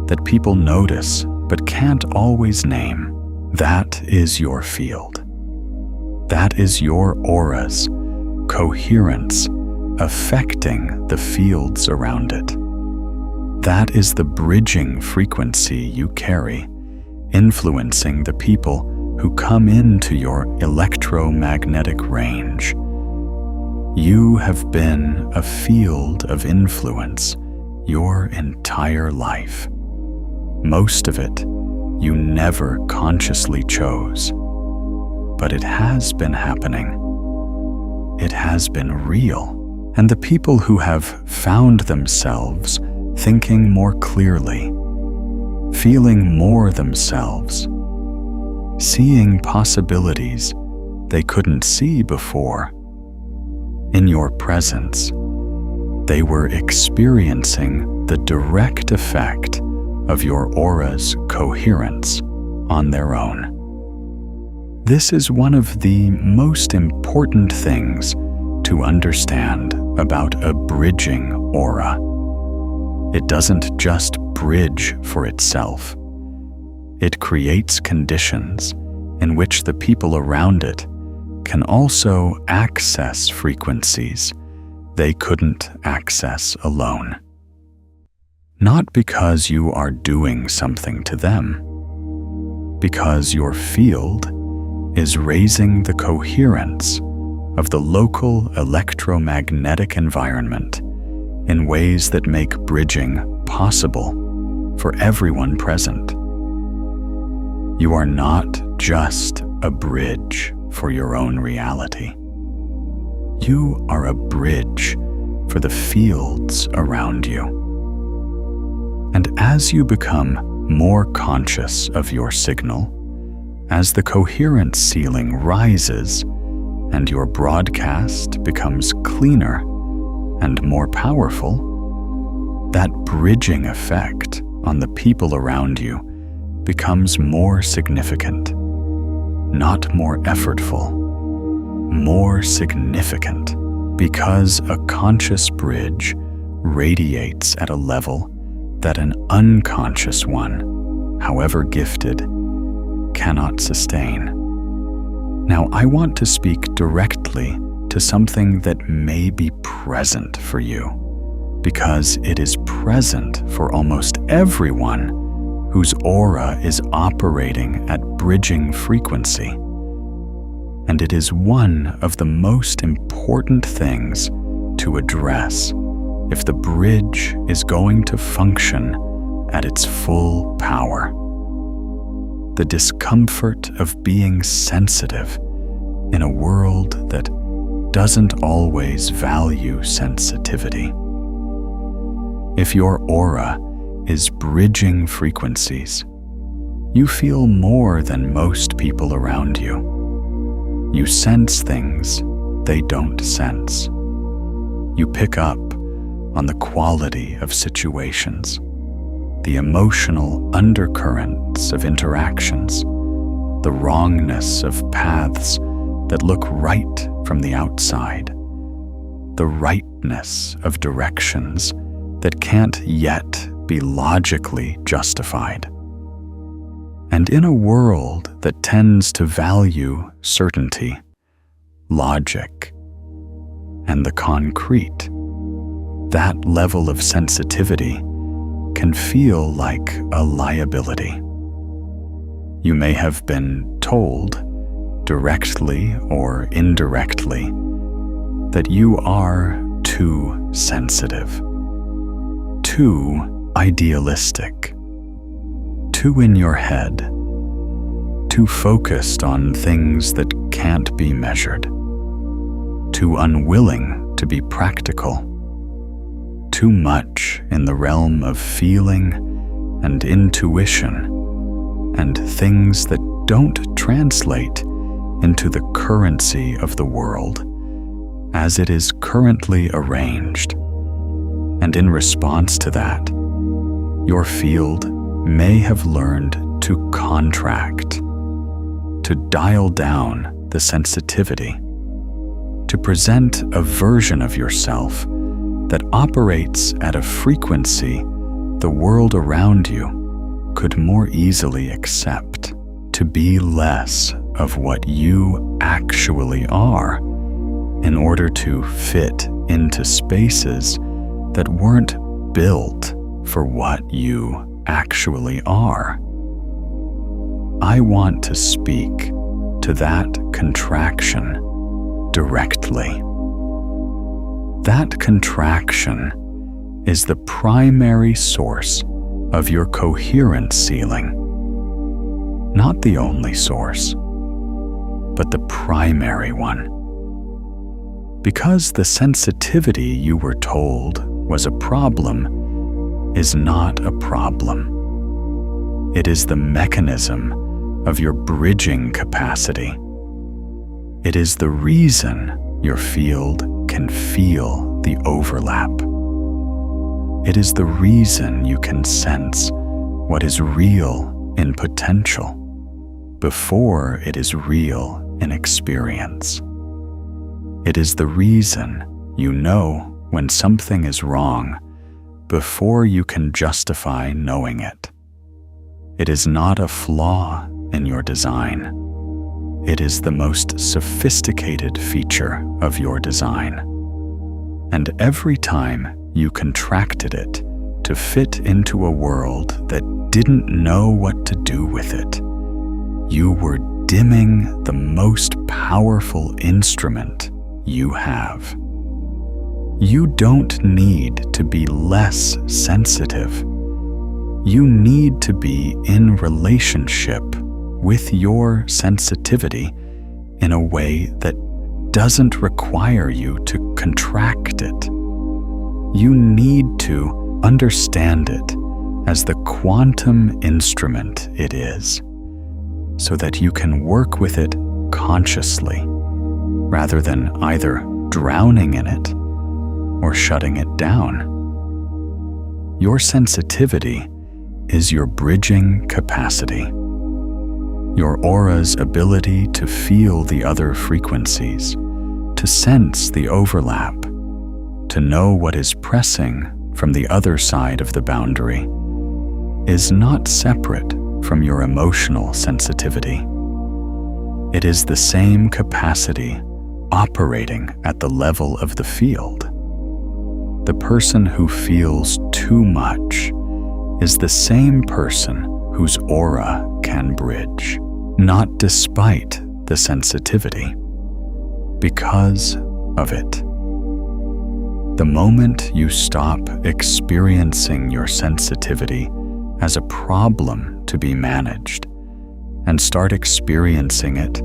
that people notice but can't always name. That is your field. That is your aura's coherence affecting the fields around it. That is the bridging frequency you carry, influencing the people who come into your electromagnetic range. You have been a field of influence your entire life. Most of it you never consciously chose, but it has been happening. It has been real, and the people who have found themselves thinking more clearly, feeling more themselves, seeing possibilities they couldn't see before, in your presence, they were experiencing the direct effect of your aura's coherence on their own. This is one of the most important things to understand about a bridging aura. It doesn't just bridge for itself. It creates conditions in which the people around it can also access frequencies they couldn't access alone. Not because you are doing something to them, because your field is raising the coherence of the local electromagnetic environment in ways that make bridging possible for everyone present. You are not just a bridge for your own reality. You are a bridge for the fields around you. And as you become more conscious of your signal, As the coherence ceiling rises and your broadcast becomes cleaner and more powerful, that bridging effect on the people around you becomes more significant, not more effortful, more significant, because a conscious bridge radiates at a level that an unconscious one, however gifted, cannot sustain. Now, I want to speak directly to something that may be present for you, because it is present for almost everyone whose aura is operating at bridging frequency. And it is one of the most important things to address if the bridge is going to function at its full power. The discomfort of being sensitive in a world that doesn't always value sensitivity. If your aura is bridging frequencies, you feel more than most people around you. You sense things they don't sense. You pick up on the quality of situations, the emotional undercurrents of interactions, the wrongness of paths that look right from the outside, the rightness of directions that can't yet be logically justified. And in a world that tends to value certainty, logic, and the concrete, that level of sensitivity can feel like a liability. You may have been told, directly or indirectly, that you are too sensitive, too idealistic, too in your head, too focused on things that can't be measured, too unwilling to be practical, too much in the realm of feeling and intuition and things that don't translate into the currency of the world as it is currently arranged. And in response to that, your field may have learned to contract, to dial down the sensitivity, to present a version of yourself that operates at a frequency the world around you could more easily accept, to be less of what you actually are in order to fit into spaces that weren't built for what you actually are. I want to speak to that contraction directly. That contraction is the primary source of your coherence ceiling. Not the only source, but the primary one. Because the sensitivity you were told was a problem is not a problem. It is the mechanism of your bridging capacity. It is the reason your field can feel the overlap. It is the reason you can sense what is real in potential before it is real in experience. It is the reason you know when something is wrong before you can justify knowing it. It is not a flaw in your design. It is the most sophisticated feature of your design. And every time you contracted it to fit into a world that didn't know what to do with it, you were dimming the most powerful instrument you have. You don't need to be less sensitive. You need to be in relationship with your sensitivity in a way that doesn't require you to contract it. You need to understand it as the quantum instrument it is, so that you can work with it consciously, rather than either drowning in it or shutting it down. Your sensitivity is your bridging capacity, your aura's ability to feel the other frequencies, to sense the overlap, to know what is pressing from the other side of the boundary, is not separate from your emotional sensitivity. It is the same capacity operating at the level of the field. The person who feels too much is the same person whose aura can bridge, not despite the sensitivity, because of it. The moment you stop experiencing your sensitivity as a problem to be managed and start experiencing it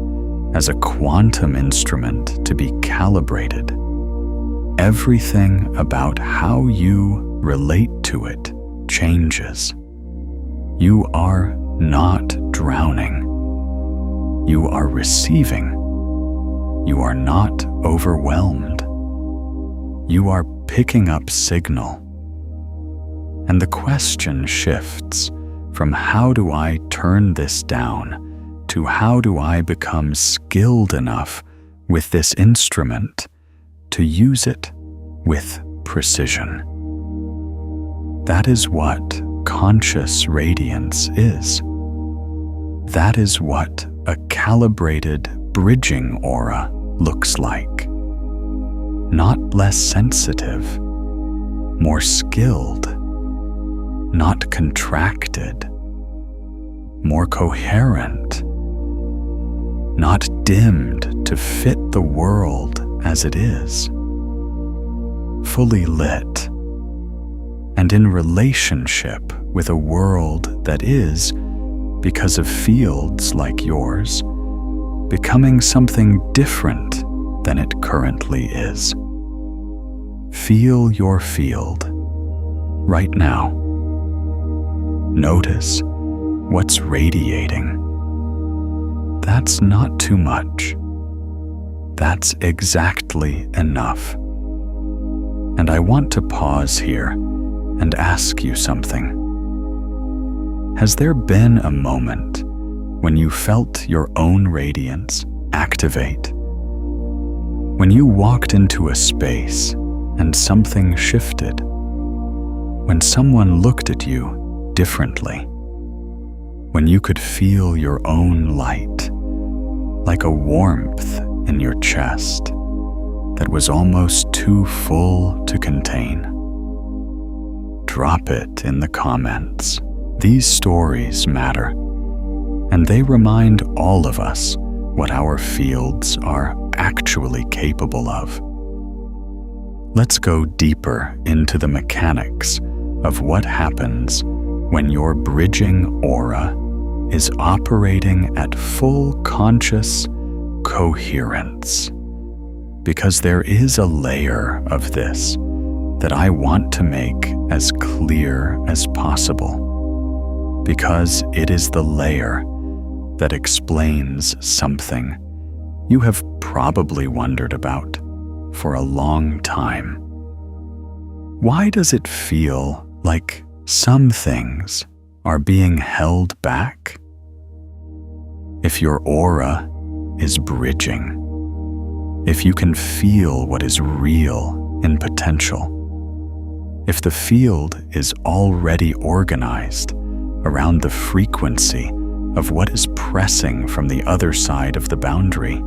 as a quantum instrument to be calibrated, everything about how you relate to it changes. You are not drowning. You are receiving. You are not overwhelmed. You are picking up signal. And the question shifts from how do I turn this down to how do I become skilled enough with this instrument to use it with precision. That is what conscious radiance is. That is what a calibrated bridging aura looks like. Not less sensitive, more skilled, not contracted, more coherent, not dimmed to fit the world as it is, fully lit, and in relationship with a world that is, because of fields like yours, becoming something different than it currently is. Feel your field right now. Notice what's radiating. That's not too much. That's exactly enough. And I want to pause here and ask you something. Has there been a moment when you felt your own radiance activate? When you walked into a space and something shifted? When someone looked at you differently? When you could feel your own light, like a warmth in your chest that was almost too full to contain? Drop it in the comments. These stories matter, and they remind all of us what our fields are actually capable of. Let's go deeper into the mechanics of what happens when your bridging aura is operating at full conscious coherence, because there is a layer of this that I want to make as clear as possible, because it is the layer that explains something you have probably wondered about for a long time. Why does it feel like some things are being held back? If your aura is bridging, if you can feel what is real in potential, if the field is already organized around the frequency of what is pressing from the other side of the boundary,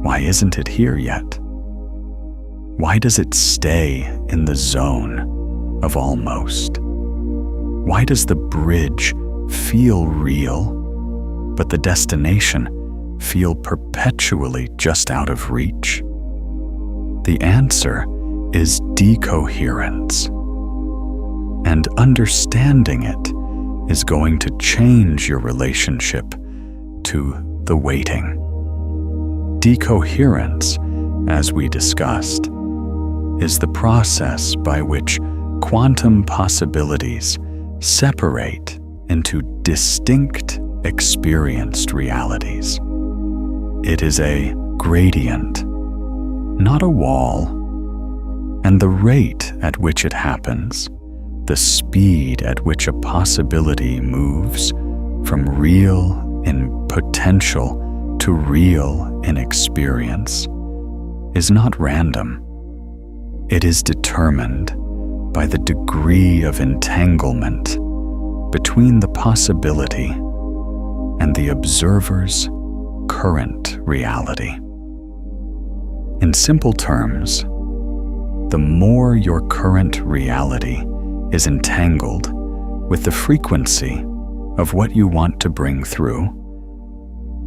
why isn't it here yet? Why does it stay in the zone of almost? Why does the bridge feel real, but the destination feel perpetually just out of reach? The answer is decoherence. And understanding it is going to change your relationship to the waiting. Decoherence, as we discussed, is the process by which quantum possibilities separate into distinct experienced realities. It is a gradient, not a wall, and the rate at which it happens, the speed at which a possibility moves from real in potential to real in experience, is not random. It is determined by the degree of entanglement between the possibility and the observer's current reality. In simple terms, the more your current reality is entangled with the frequency of what you want to bring through,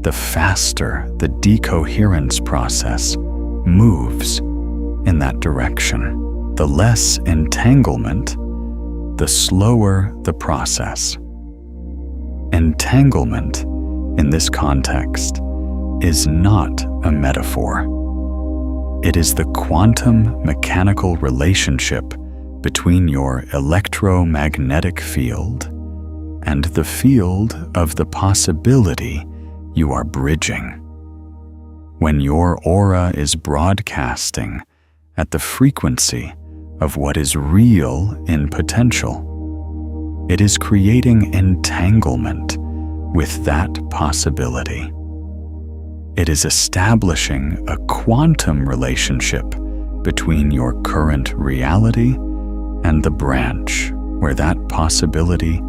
the faster the decoherence process moves in that direction. The less entanglement, the slower the process. Entanglement, in this context, is not a metaphor. It is the quantum mechanical relationship between your electromagnetic field and the field of the possibility you are bridging. When your aura is broadcasting at the frequency of what is real in potential, it is creating entanglement with that possibility. It is establishing a quantum relationship between your current reality and the branch where that possibility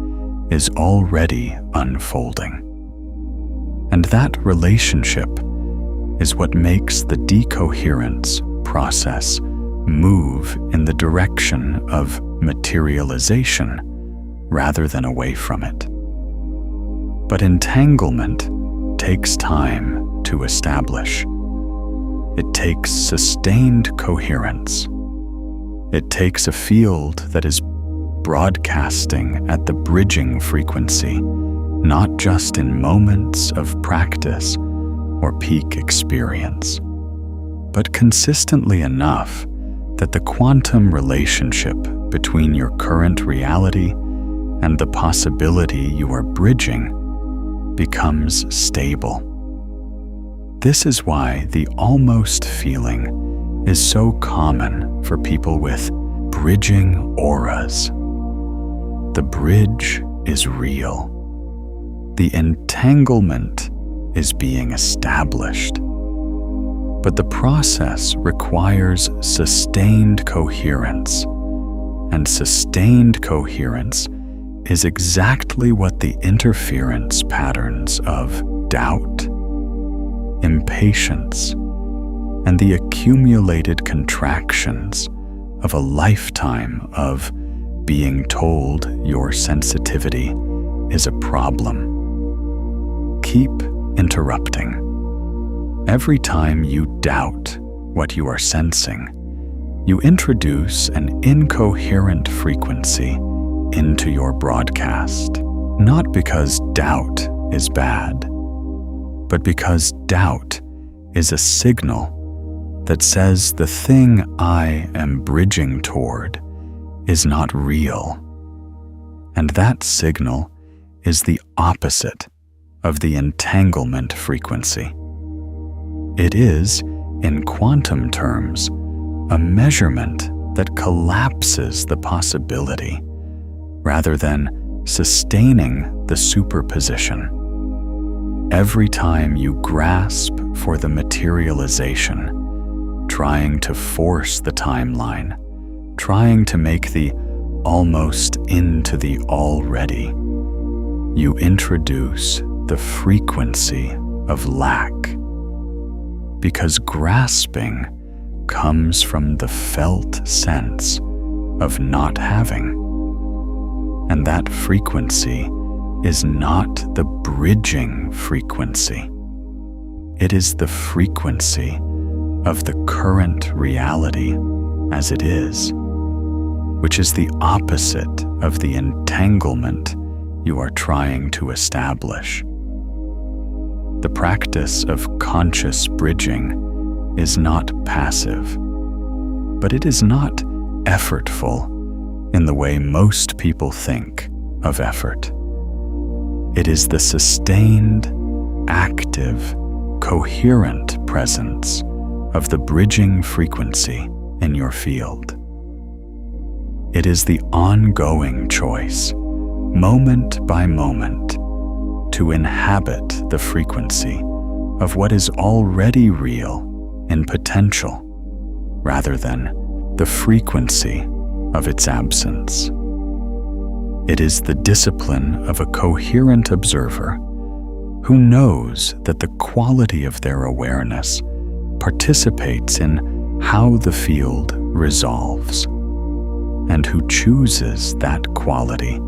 is already unfolding. And that relationship is what makes the decoherence process move in the direction of materialization rather than away from it. But entanglement takes time to establish. It takes sustained coherence. It takes a field that is broadcasting at the bridging frequency, not just in moments of practice or peak experience, but consistently enough that the quantum relationship between your current reality and the possibility you are bridging becomes stable. This is why the almost feeling is so common for people with bridging auras. The bridge is real. The entanglement is being established. But the process requires sustained coherence, and sustained coherence is exactly what the interference patterns of doubt, impatience, and the accumulated contractions of a lifetime of being told your sensitivity is a problem. Keep interrupting. Every time you doubt what you are sensing, you introduce an incoherent frequency into your broadcast, not because doubt is bad, but because doubt is a signal that says the thing I am bridging toward is not real. And that signal is the opposite of the entanglement frequency. It is, in quantum terms, a measurement that collapses the possibility rather than sustaining the superposition. Every time you grasp for the materialization, trying to force the timeline, trying to make the almost into the already, you introduce the frequency of lack. Because grasping comes from the felt sense of not having. And that frequency is not the bridging frequency. It is the frequency of the current reality as it is, which is the opposite of the entanglement you are trying to establish. The practice of conscious bridging is not passive, but it is not effortful in the way most people think of effort. It is the sustained, active, coherent presence of the bridging frequency in your field. It is the ongoing choice, moment by moment, to inhabit the frequency of what is already real in potential, rather than the frequency of its absence. It is the discipline of a coherent observer who knows that the quality of their awareness participates in how the field resolves, and who chooses that quality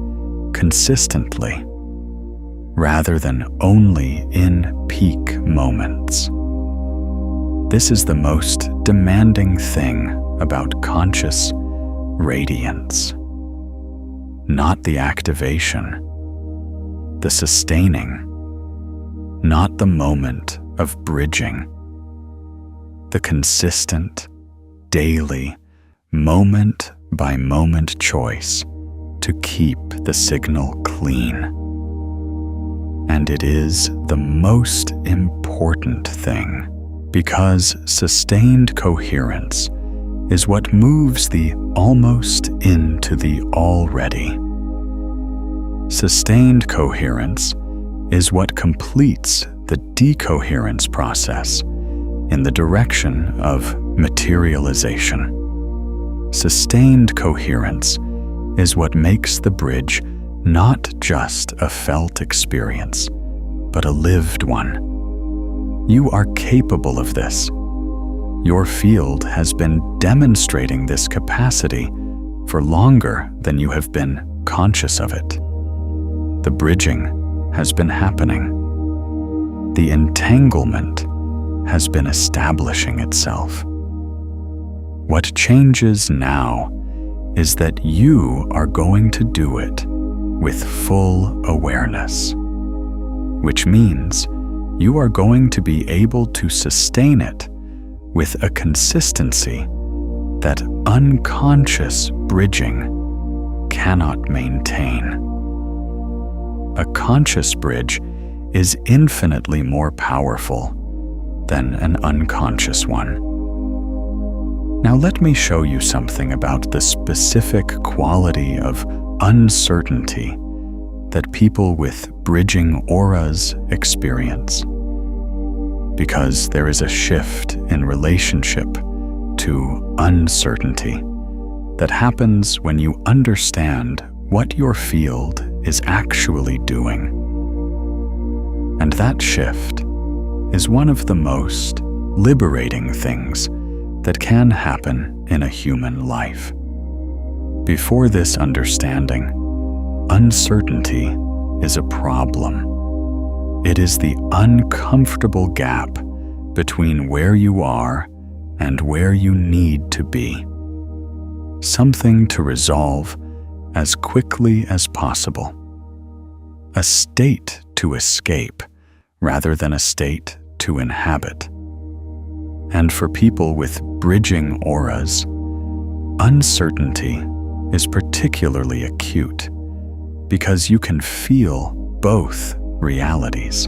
consistently, rather than only in peak moments. This is the most demanding thing about conscious radiance. Not the activation, the sustaining, not the moment of bridging, the consistent, daily, moment-by-moment choice to keep the signal clean. And it is the most important thing, because sustained coherence is what moves the almost into the already. Sustained coherence is what completes the decoherence process in the direction of materialization. Sustained coherence is what makes the bridge not just a felt experience, but a lived one. You are capable of this. Your field has been demonstrating this capacity for longer than you have been conscious of it. The bridging has been happening. The entanglement has been establishing itself. What changes now is that you are going to do it with full awareness, which means you are going to be able to sustain it with a consistency that unconscious bridging cannot maintain. A conscious bridge is infinitely more powerful than an unconscious one. Now let me show you something about the specific quality of uncertainty that people with bridging auras experience. Because there is a shift in relationship to uncertainty that happens when you understand what your field is actually doing. And that shift is one of the most liberating things that can happen in a human life. Before this understanding, uncertainty is a problem. It is the uncomfortable gap between where you are and where you need to be. Something to resolve as quickly as possible. A state to escape rather than a state to inhabit. And for people with bridging auras, uncertainty is particularly acute because you can feel both realities.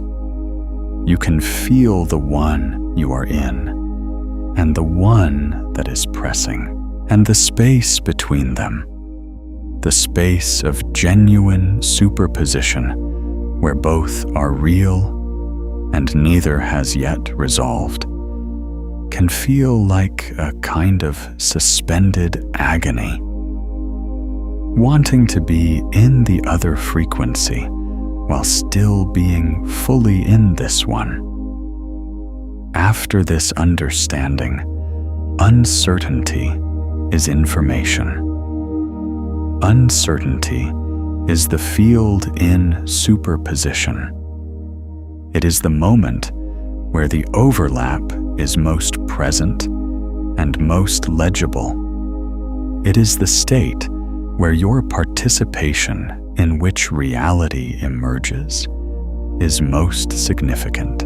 You can feel the one you are in and the one that is pressing, and the space between them, the space of genuine superposition where both are real and neither has yet resolved, can feel like a kind of suspended agony, wanting to be in the other frequency while still being fully in this one. After this understanding, uncertainty is information. Uncertainty is the field in superposition. It is the moment where the overlap is most present and most legible. It is the state where your participation in which reality emerges is most significant.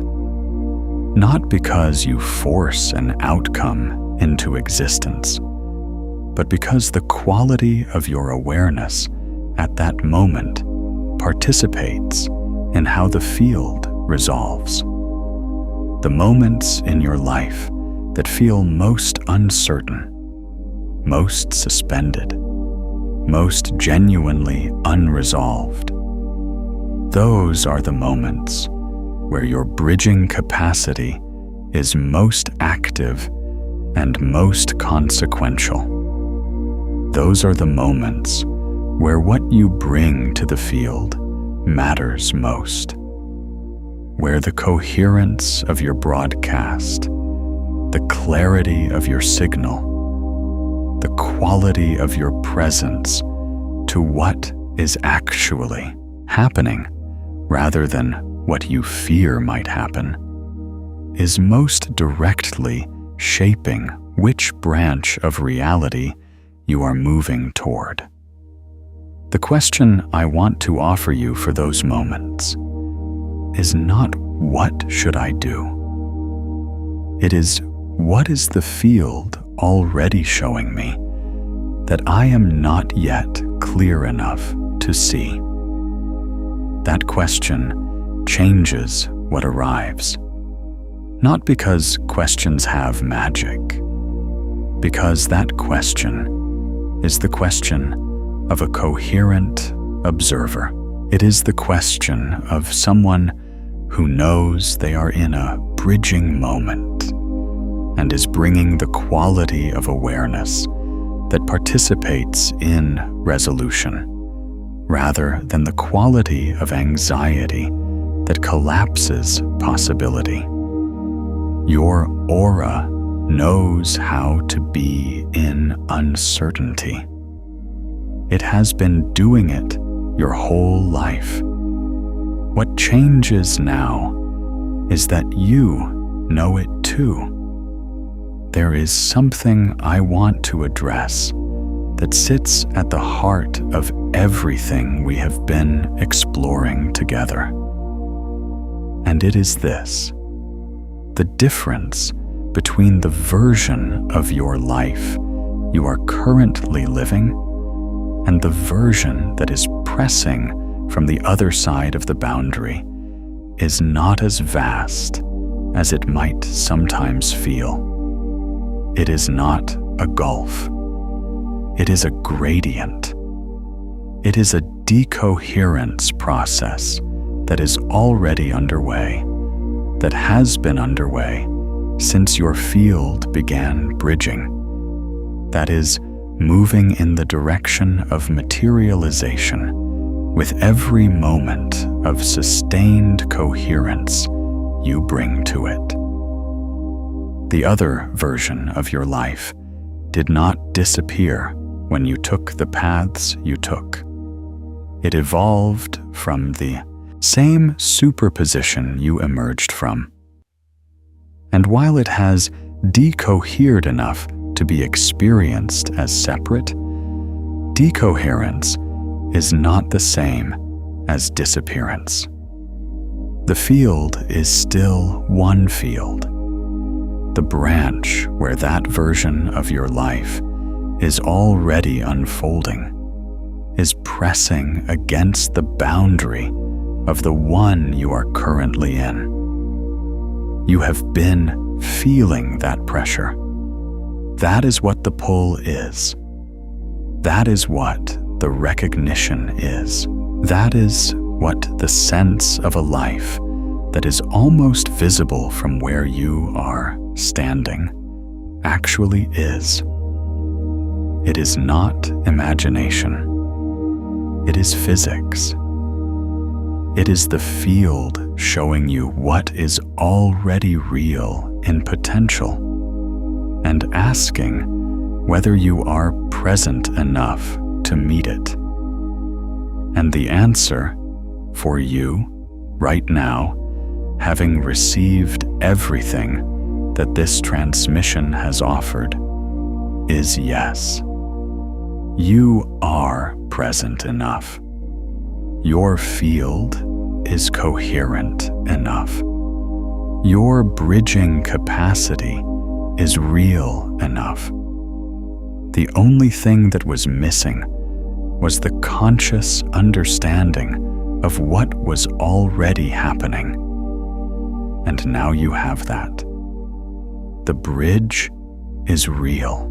Not because you force an outcome into existence, but because the quality of your awareness at that moment participates in how the field resolves. The moments in your life that feel most uncertain, most suspended, most genuinely unresolved. Those are the moments where your bridging capacity is most active and most consequential. Those are the moments where what you bring to the field matters most, where the coherence of your broadcast, the clarity of your signal, the quality of your presence to what is actually happening rather than what you fear might happen, is most directly shaping which branch of reality you are moving toward. The question I want to offer you for those moments is not what should I do? It is what is the field already showing me that I am not yet clear enough to see? That question changes what arrives. Not because questions have magic, because that question is the question of a coherent observer. It is the question of someone who knows they are in a bridging moment and is bringing the quality of awareness that participates in resolution, rather than the quality of anxiety that collapses possibility. Your aura knows how to be in uncertainty. It has been doing it your whole life. What changes now is that you know it too. There is something I want to address that sits at the heart of everything we have been exploring together. And it is this: the difference between the version of your life you are currently living and the version that is pressing from the other side of the boundary is not as vast as it might sometimes feel. It is not a gulf. It is a gradient. It is a decoherence process that is already underway, that has been underway since your field began bridging, that is moving in the direction of materialization with every moment of sustained coherence you bring to it. The other version of your life did not disappear when you took the paths you took. It evolved from the same superposition you emerged from. And while it has decohered enough to be experienced as separate, decoherence is not the same as disappearance. The field is still one field. The branch where that version of your life is already unfolding is pressing against the boundary of the one you are currently in. You have been feeling that pressure. That is what the pull is. That is what the recognition is. That is what the sense of a life that is almost visible from where you are standing actually is. It is not imagination. It is physics. It is the field showing you what is already real in potential and asking whether you are present enough to meet it. And the answer for you right now, having received everything that this transmission has offered, is yes. You are present enough. Your field is coherent enough. Your bridging capacity is real enough. The only thing that was missing was the conscious understanding of what was already happening. And now you have that. The bridge is real.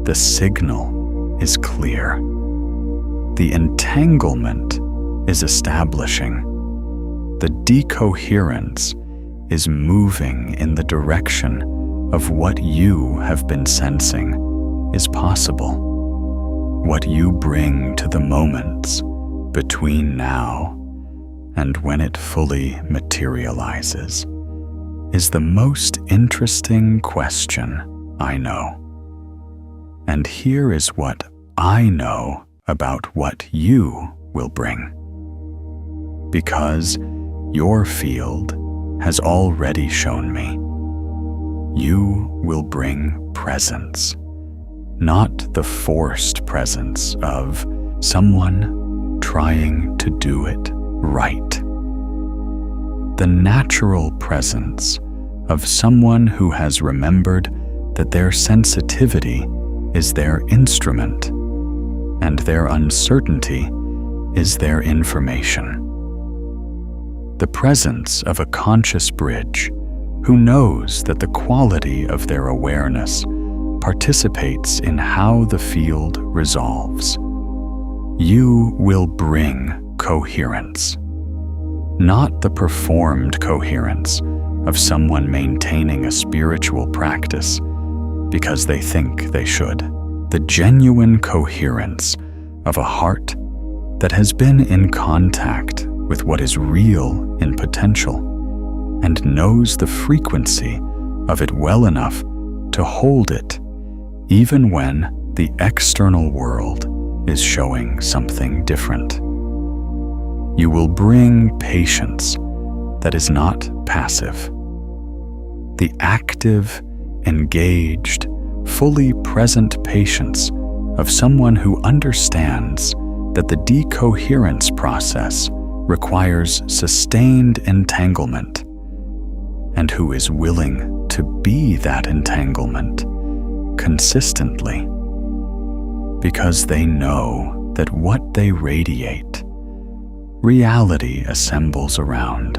The signal is clear. The entanglement is establishing. The decoherence is moving in the direction of what you have been sensing is possible. What you bring to the moments between now and when it fully materializes is the most interesting question I know. And here is what I know about what you will bring. Because your field has already shown me, you will bring presence, not the forced presence of someone trying to do it right. The natural presence of someone who has remembered that their sensitivity is their instrument and their uncertainty is their information. The presence of a conscious bridge who knows that the quality of their awareness participates in how the field resolves. You will bring coherence, not the performed coherence of someone maintaining a spiritual practice because they think they should. The genuine coherence of a heart that has been in contact with what is real in potential and knows the frequency of it well enough to hold it even when the external world is showing something different. You will bring patience that is not passive. The active, engaged, fully present patience of someone who understands that the decoherence process requires sustained entanglement and who is willing to be that entanglement consistently because they know that what they radiate, reality assembles around.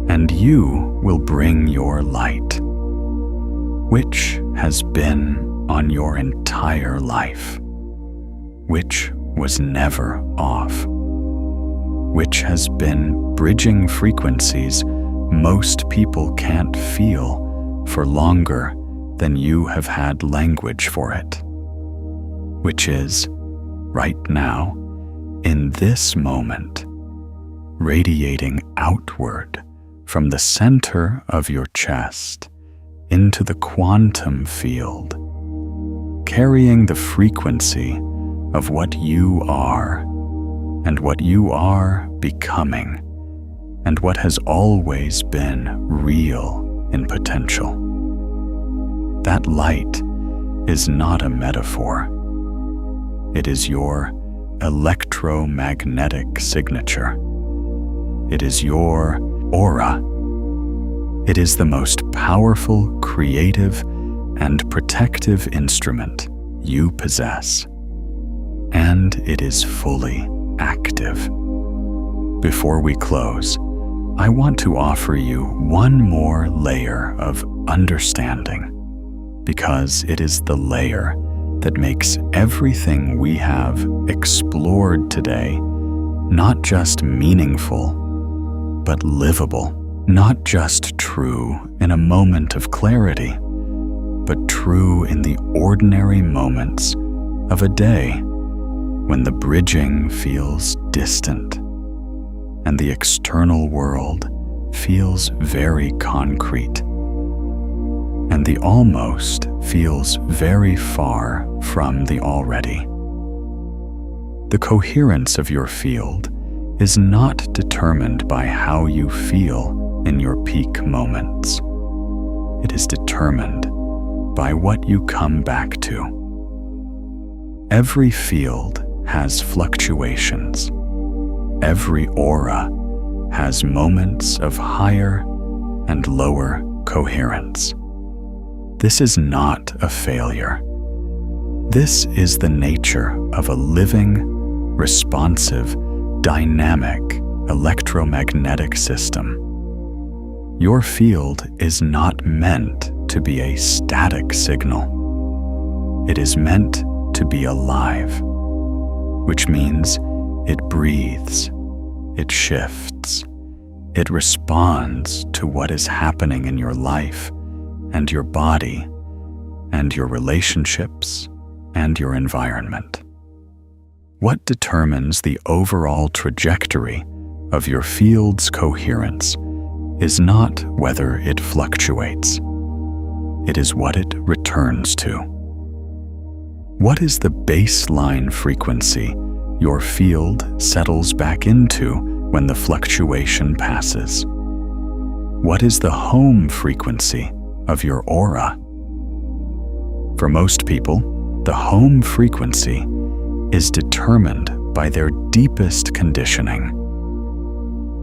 And you will bring your light, which has been on your entire life, which was never off, which has been bridging frequencies most people can't feel for longer than you have had language for it, which is, right now, in this moment, radiating outward from the center of your chest into the quantum field, carrying the frequency of what you are and what you are becoming and what has always been real in potential. That light is not a metaphor. It is your electromagnetic signature. It is your aura. It is the most powerful, creative, and protective instrument you possess. And it is fully active. Before we close, I want to offer you one more layer of understanding, because it is the layer that makes everything we have explored today not just meaningful, but livable, not just true in a moment of clarity, but true in the ordinary moments of a day when the bridging feels distant and the external world feels very concrete, and the almost feels very far from the already. The coherence of your field is not determined by how you feel in your peak moments. It is determined by what you come back to. Every field has fluctuations. Every aura has moments of higher and lower coherence. This is not a failure. This is the nature of a living, responsive, dynamic electromagnetic system. Your field is not meant to be a static signal. It is meant to be alive, which means it breathes, it shifts, it responds to what is happening in your life and your body and your relationships and your environment. What determines the overall trajectory of your field's coherence is not whether it fluctuates. It is what it returns to. What is the baseline frequency your field settles back into when the fluctuation passes? What is the home frequency of your aura? For most people, the home frequency is determined by their deepest conditioning,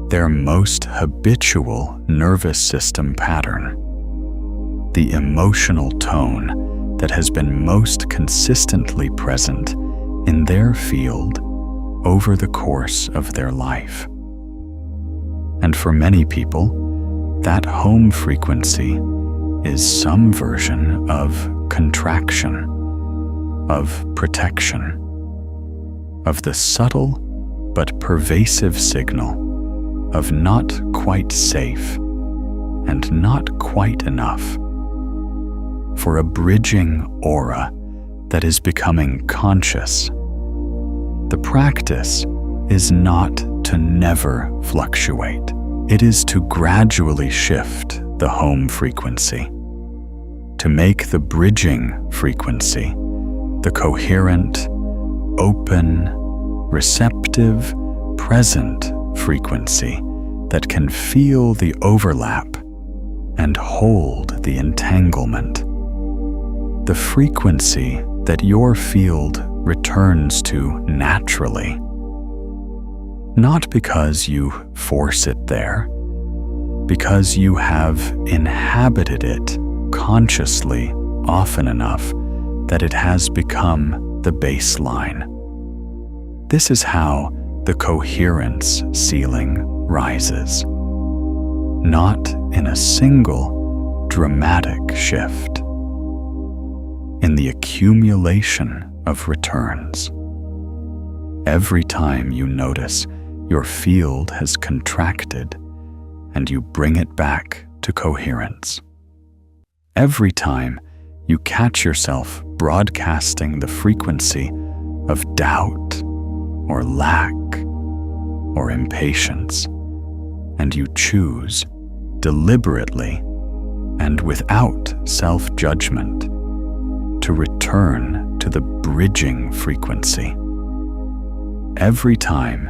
their most habitual nervous system pattern, the emotional tone that has been most consistently present in their field over the course of their life. And for many people, that home frequency is some version of contraction, of protection, of the subtle but pervasive signal of not quite safe and not quite enough. For a bridging aura that is becoming conscious, the practice is not to never fluctuate. It is to gradually shift the home frequency, to make the bridging frequency, the coherent, open, receptive, present frequency that can feel the overlap and hold the entanglement. The frequency that your field returns to naturally, not because you force it there, because you have inhabited it consciously often enough that it has become the baseline. This is how the coherence ceiling rises, not in a single dramatic shift, in the accumulation of returns. Every time you notice your field has contracted and you bring it back to coherence. Every time you catch yourself broadcasting the frequency of doubt or lack or impatience, and you choose deliberately and without self-judgment to return to the bridging frequency. Every time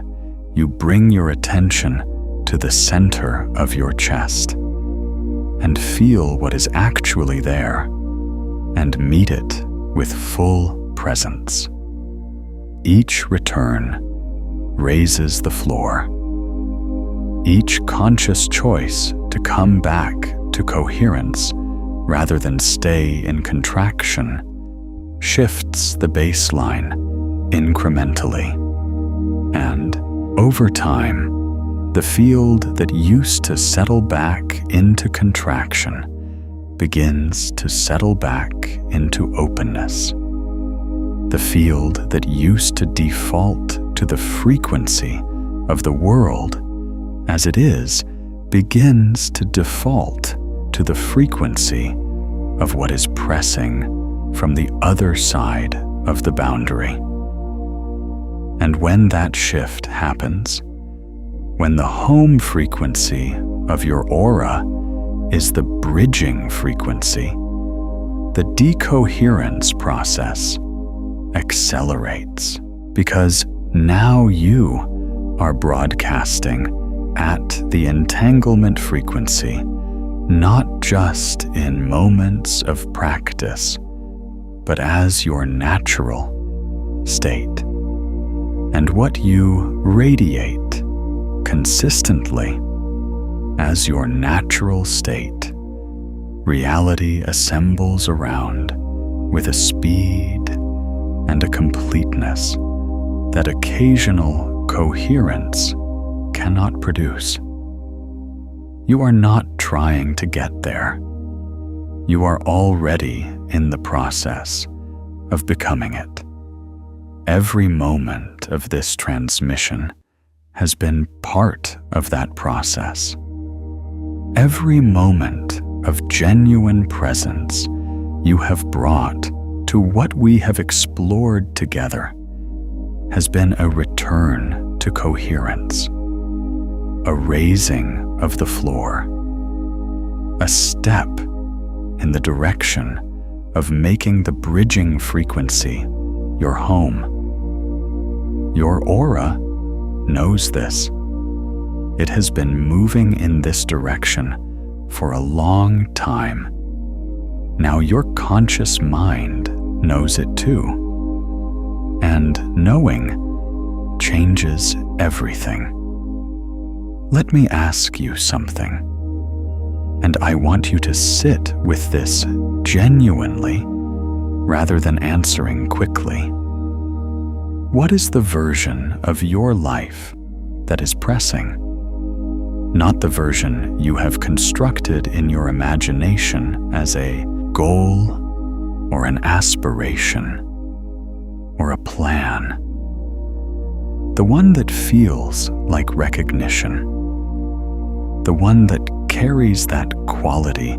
you bring your attention to the center of your chest and feel what is actually there and meet it with full presence. Each return raises the floor. Each conscious choice to come back to coherence rather than stay in contraction shifts the baseline incrementally. And over time, the field that used to settle back into contraction begins to settle back into openness. The field that used to default to the frequency of the world as it is begins to default to the frequency of what is pressing from the other side of the boundary. And when that shift happens, when the home frequency of your aura is the bridging frequency, the decoherence process accelerates, because now you are broadcasting at the entanglement frequency, not just in moments of practice, but as your natural state. And what you radiate consistently as your natural state, reality assembles around with a speed and a completeness that occasional coherence cannot produce. You are not trying to get there. You are already in the process of becoming it. Every moment of this transmission has been part of that process. Every moment of genuine presence you have brought to what we have explored together has been a return to coherence, a raising of the floor, a step in the direction of making the bridging frequency your home. Your aura knows this. It has been moving in this direction for a long time. Now your conscious mind knows it too. And knowing changes everything. Let me ask you something, and I want you to sit with this genuinely rather than answering quickly. What is the version of your life that is pressing? Not the version you have constructed in your imagination as a goal or an aspiration or a plan. The one that feels like recognition. The one that carries that quality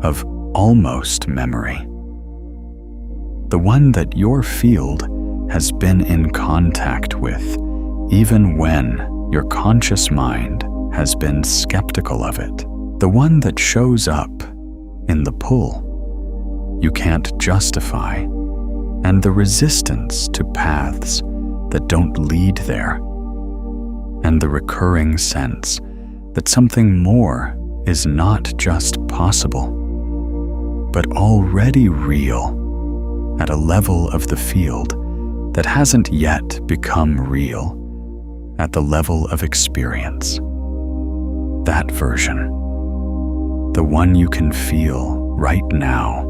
of almost memory. The one that your field has been in contact with, even when your conscious mind has been skeptical of it. The one that shows up in the pull you can't justify, and the resistance to paths that don't lead there, and the recurring sense that something more is not just possible, but already real at a level of the field that hasn't yet become real at the level of experience. That version, the one you can feel right now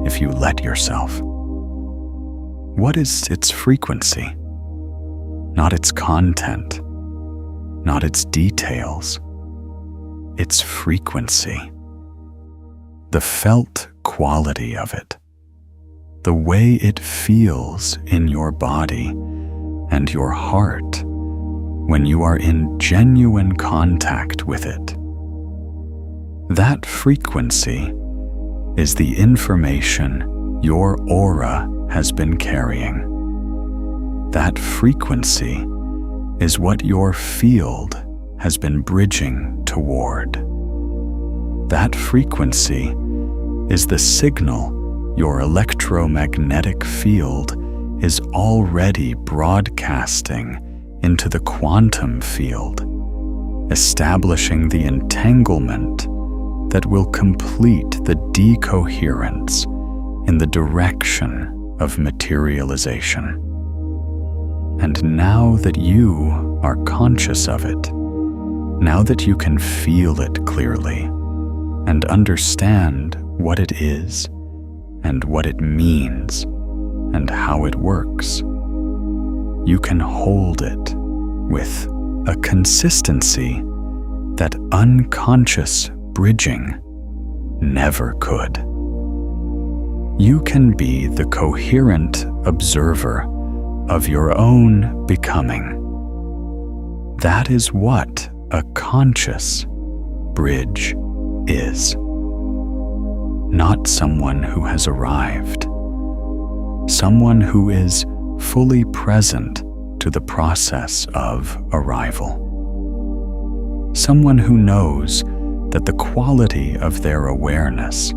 if you let yourself. What is its frequency? Not its content, not its details, its frequency. The felt quality of it, the way it feels in your body and your heart when you are in genuine contact with it. That frequency is the information your aura has been carrying. That frequency is what your field has been bridging toward. That frequency is the signal your electromagnetic field is already broadcasting into the quantum field, establishing the entanglement that will complete the decoherence in the direction of materialization. And now that you are conscious of it, now that you can feel it clearly and understand what it is and what it means and how it works, you can hold it with a consistency that unconscious bridging never could. You can be the coherent observer of your own becoming. That is what a conscious bridge is. Not someone who has arrived. Someone who is fully present to the process of arrival. Someone who knows that the quality of their awareness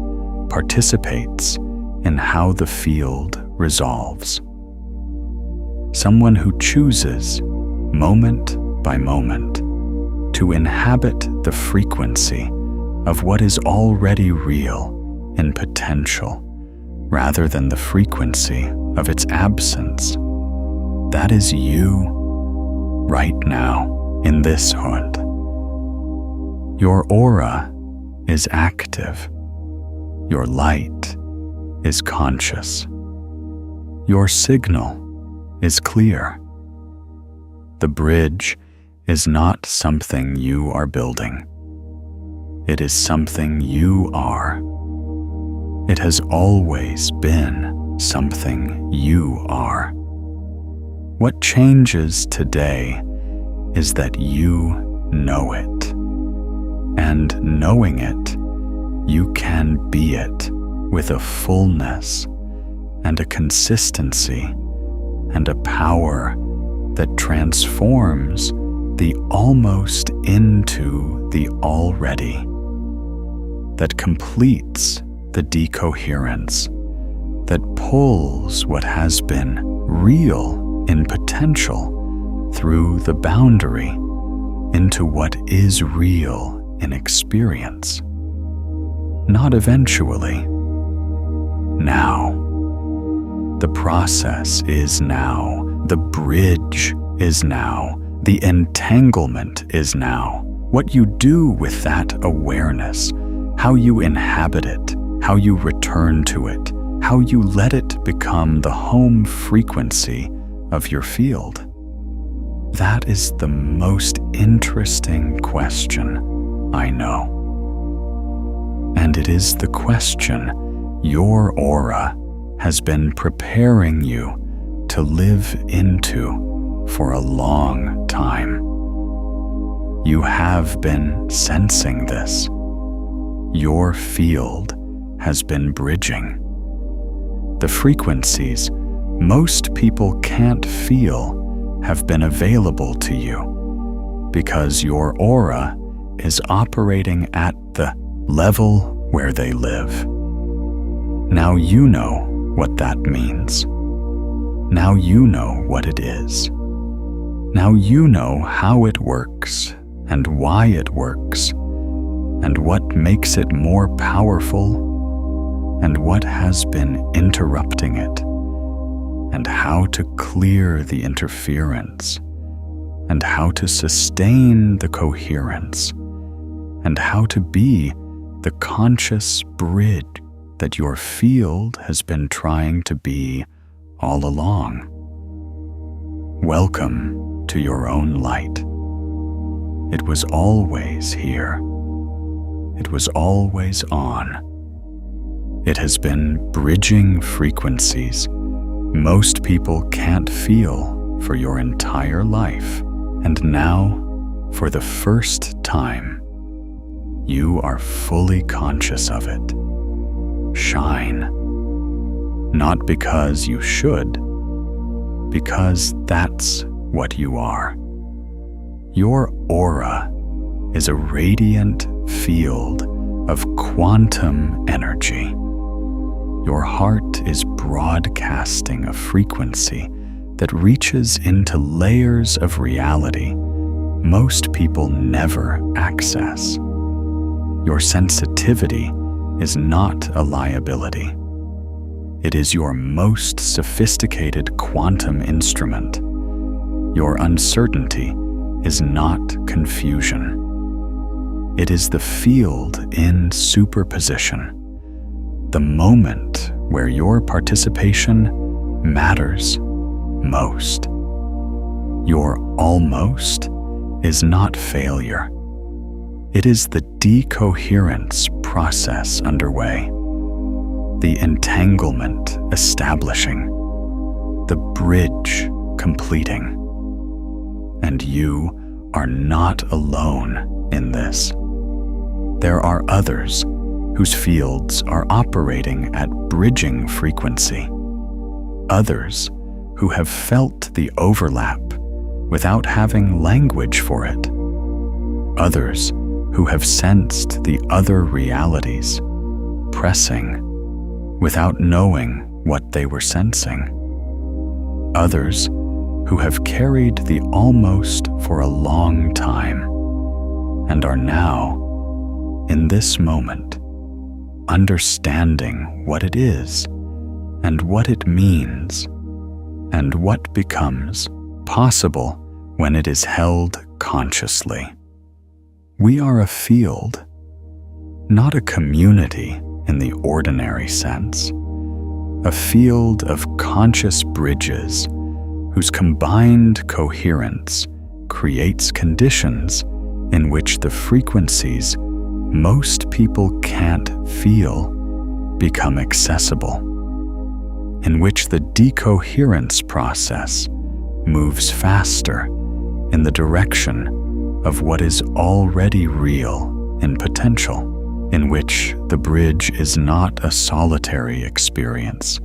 participates in how the field resolves. Someone who chooses, moment by moment, to inhabit the frequency of what is already real in potential, rather than the frequency of its absence. That is you, right now, in this hood. Your aura is active. Your light is conscious. Your signal is clear. The bridge is not something you are building. It is something you are. It has always been something you are. What changes today is that you know it. And knowing it, you can be it with a fullness and a consistency and a power that transforms the almost into the already, that completes the decoherence, that pulls what has been real in potential through the boundary into what is real in experience. Not eventually. Now. The process is now. The bridge is now. The entanglement is now. What you do with that awareness, how you inhabit it, how you return to it, how you let it become the home frequency of your field. That is the most interesting question I know. And it is the question your aura has been preparing you to live into for a long time. You have been sensing this. Your field has been bridging. The frequencies most people can't feel have been available to you because your aura is operating at the level where they live. Now you know what that means. Now you know what it is. Now you know how it works and why it works and what makes it more powerful and what has been interrupting it and how to clear the interference and how to sustain the coherence and how to be the conscious bridge that your field has been trying to be all along. Welcome to your own light. It was always here. It was always on. It has been bridging frequencies most people can't feel for your entire life. And now, for the first time, you are fully conscious of it. Shine. Not because you should, because that's what you are. Your aura is a radiant field of quantum energy. Your heart is broadcasting a frequency that reaches into layers of reality most people never access. Your sensitivity is not a liability. It is your most sophisticated quantum instrument. Your uncertainty is not confusion. It is the field in superposition, the moment where your participation matters most. Your almost is not failure. It is the decoherence process underway, the entanglement establishing, the bridge completing. And you are not alone in this. There are others whose fields are operating at bridging frequency, others who have felt the overlap without having language for it, others who have sensed the other realities pressing without knowing what they were sensing, others who have carried the almost for a long time and are now, in this moment, understanding what it is and what it means and what becomes possible when it is held consciously. We are a field, not a community in the ordinary sense, a field of conscious bridges whose combined coherence creates conditions in which the frequencies most people can't feel become accessible, in which the decoherence process moves faster in the direction of what is already real in potential, in which the bridge is not a solitary experience,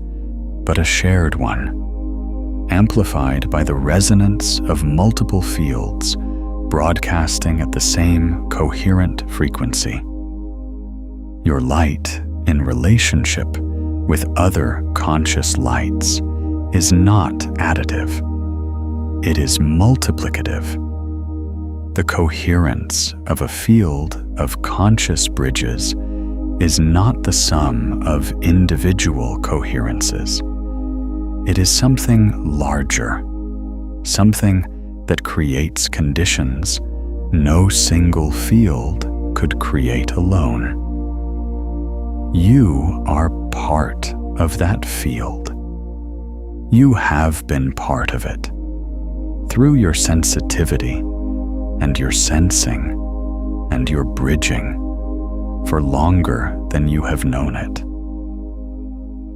but a shared one, amplified by the resonance of multiple fields broadcasting at the same coherent frequency. Your light in relationship with other conscious lights is not additive. It is multiplicative. The coherence of a field of conscious bridges is not the sum of individual coherences. It is something larger, something that creates conditions no single field could create alone. You are part of that field. You have been part of it through your sensitivity and your sensing and your bridging for longer than you have known it.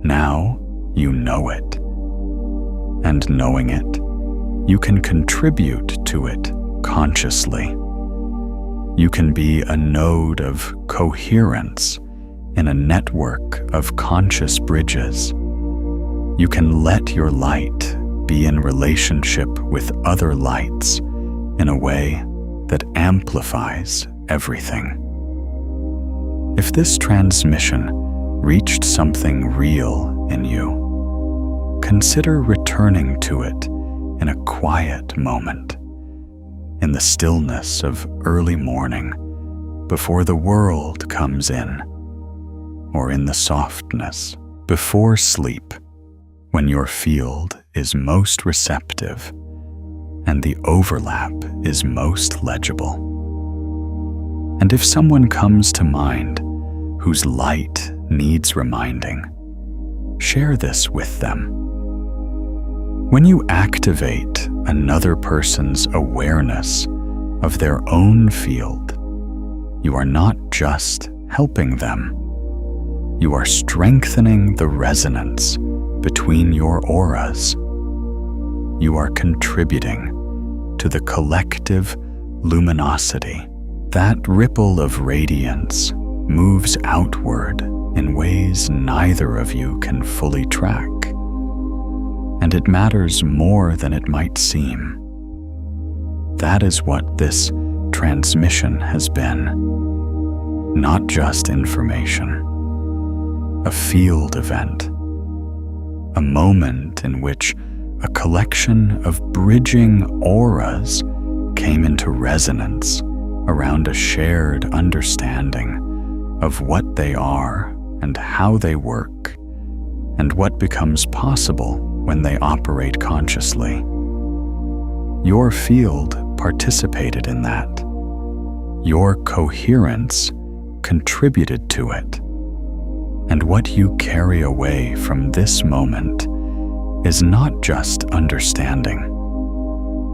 Now you know it, and knowing it, you can contribute to it consciously. You can be a node of coherence in a network of conscious bridges. You can let your light be in relationship with other lights in a way that amplifies everything. If this transmission reached something real in you, consider returning to it in a quiet moment, in the stillness of early morning before the world comes in, or in the softness before sleep, when your field is most receptive and the overlap is most legible. And if someone comes to mind whose light needs reminding, share this with them. When you activate another person's awareness of their own field, you are not just helping them. You are strengthening the resonance between your auras. You are contributing to the collective luminosity. That ripple of radiance moves outward in ways neither of you can fully track. And it matters more than it might seem. That is what this transmission has been. Not just information. A field event. A moment in which a collection of bridging auras came into resonance around a shared understanding of what they are and how they work, and what becomes possible when they operate consciously. Your field participated in that. Your coherence contributed to it. And what you carry away from this moment is not just understanding.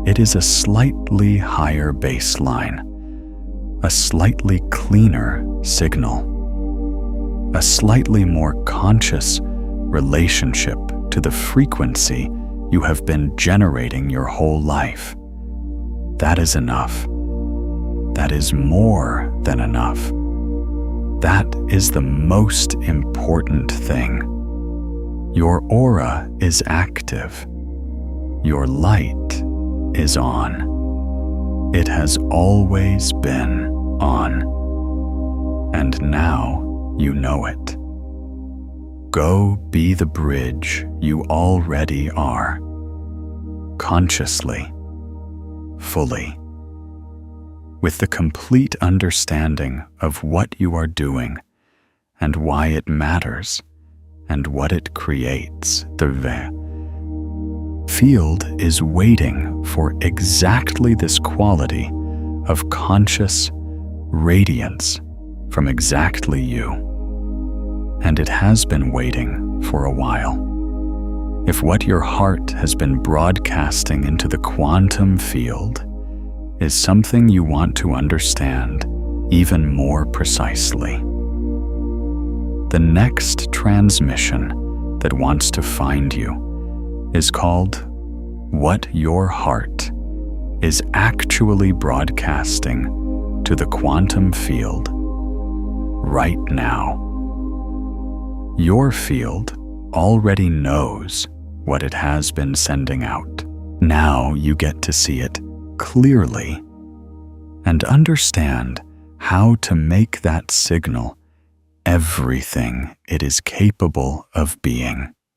It is a slightly higher baseline, a slightly cleaner signal, a slightly more conscious relationship to the frequency you have been generating your whole life. That is enough. That is more than enough. That is the most important thing. Your aura is active. Your light is on. It has always been on. And now you know it. Go be the bridge you already are. Consciously, fully, with the complete understanding of what you are doing and why it matters and what it creates. The field is waiting for exactly this quality of conscious radiance from exactly you. And it has been waiting for a while. If what your heart has been broadcasting into the quantum field is something you want to understand even more precisely. The next transmission that wants to find you is called what your heart is actually broadcasting to the quantum field right now. Your field already knows what it has been sending out. Now you get to see it clearly and understand how to make that signal everything it is capable of being.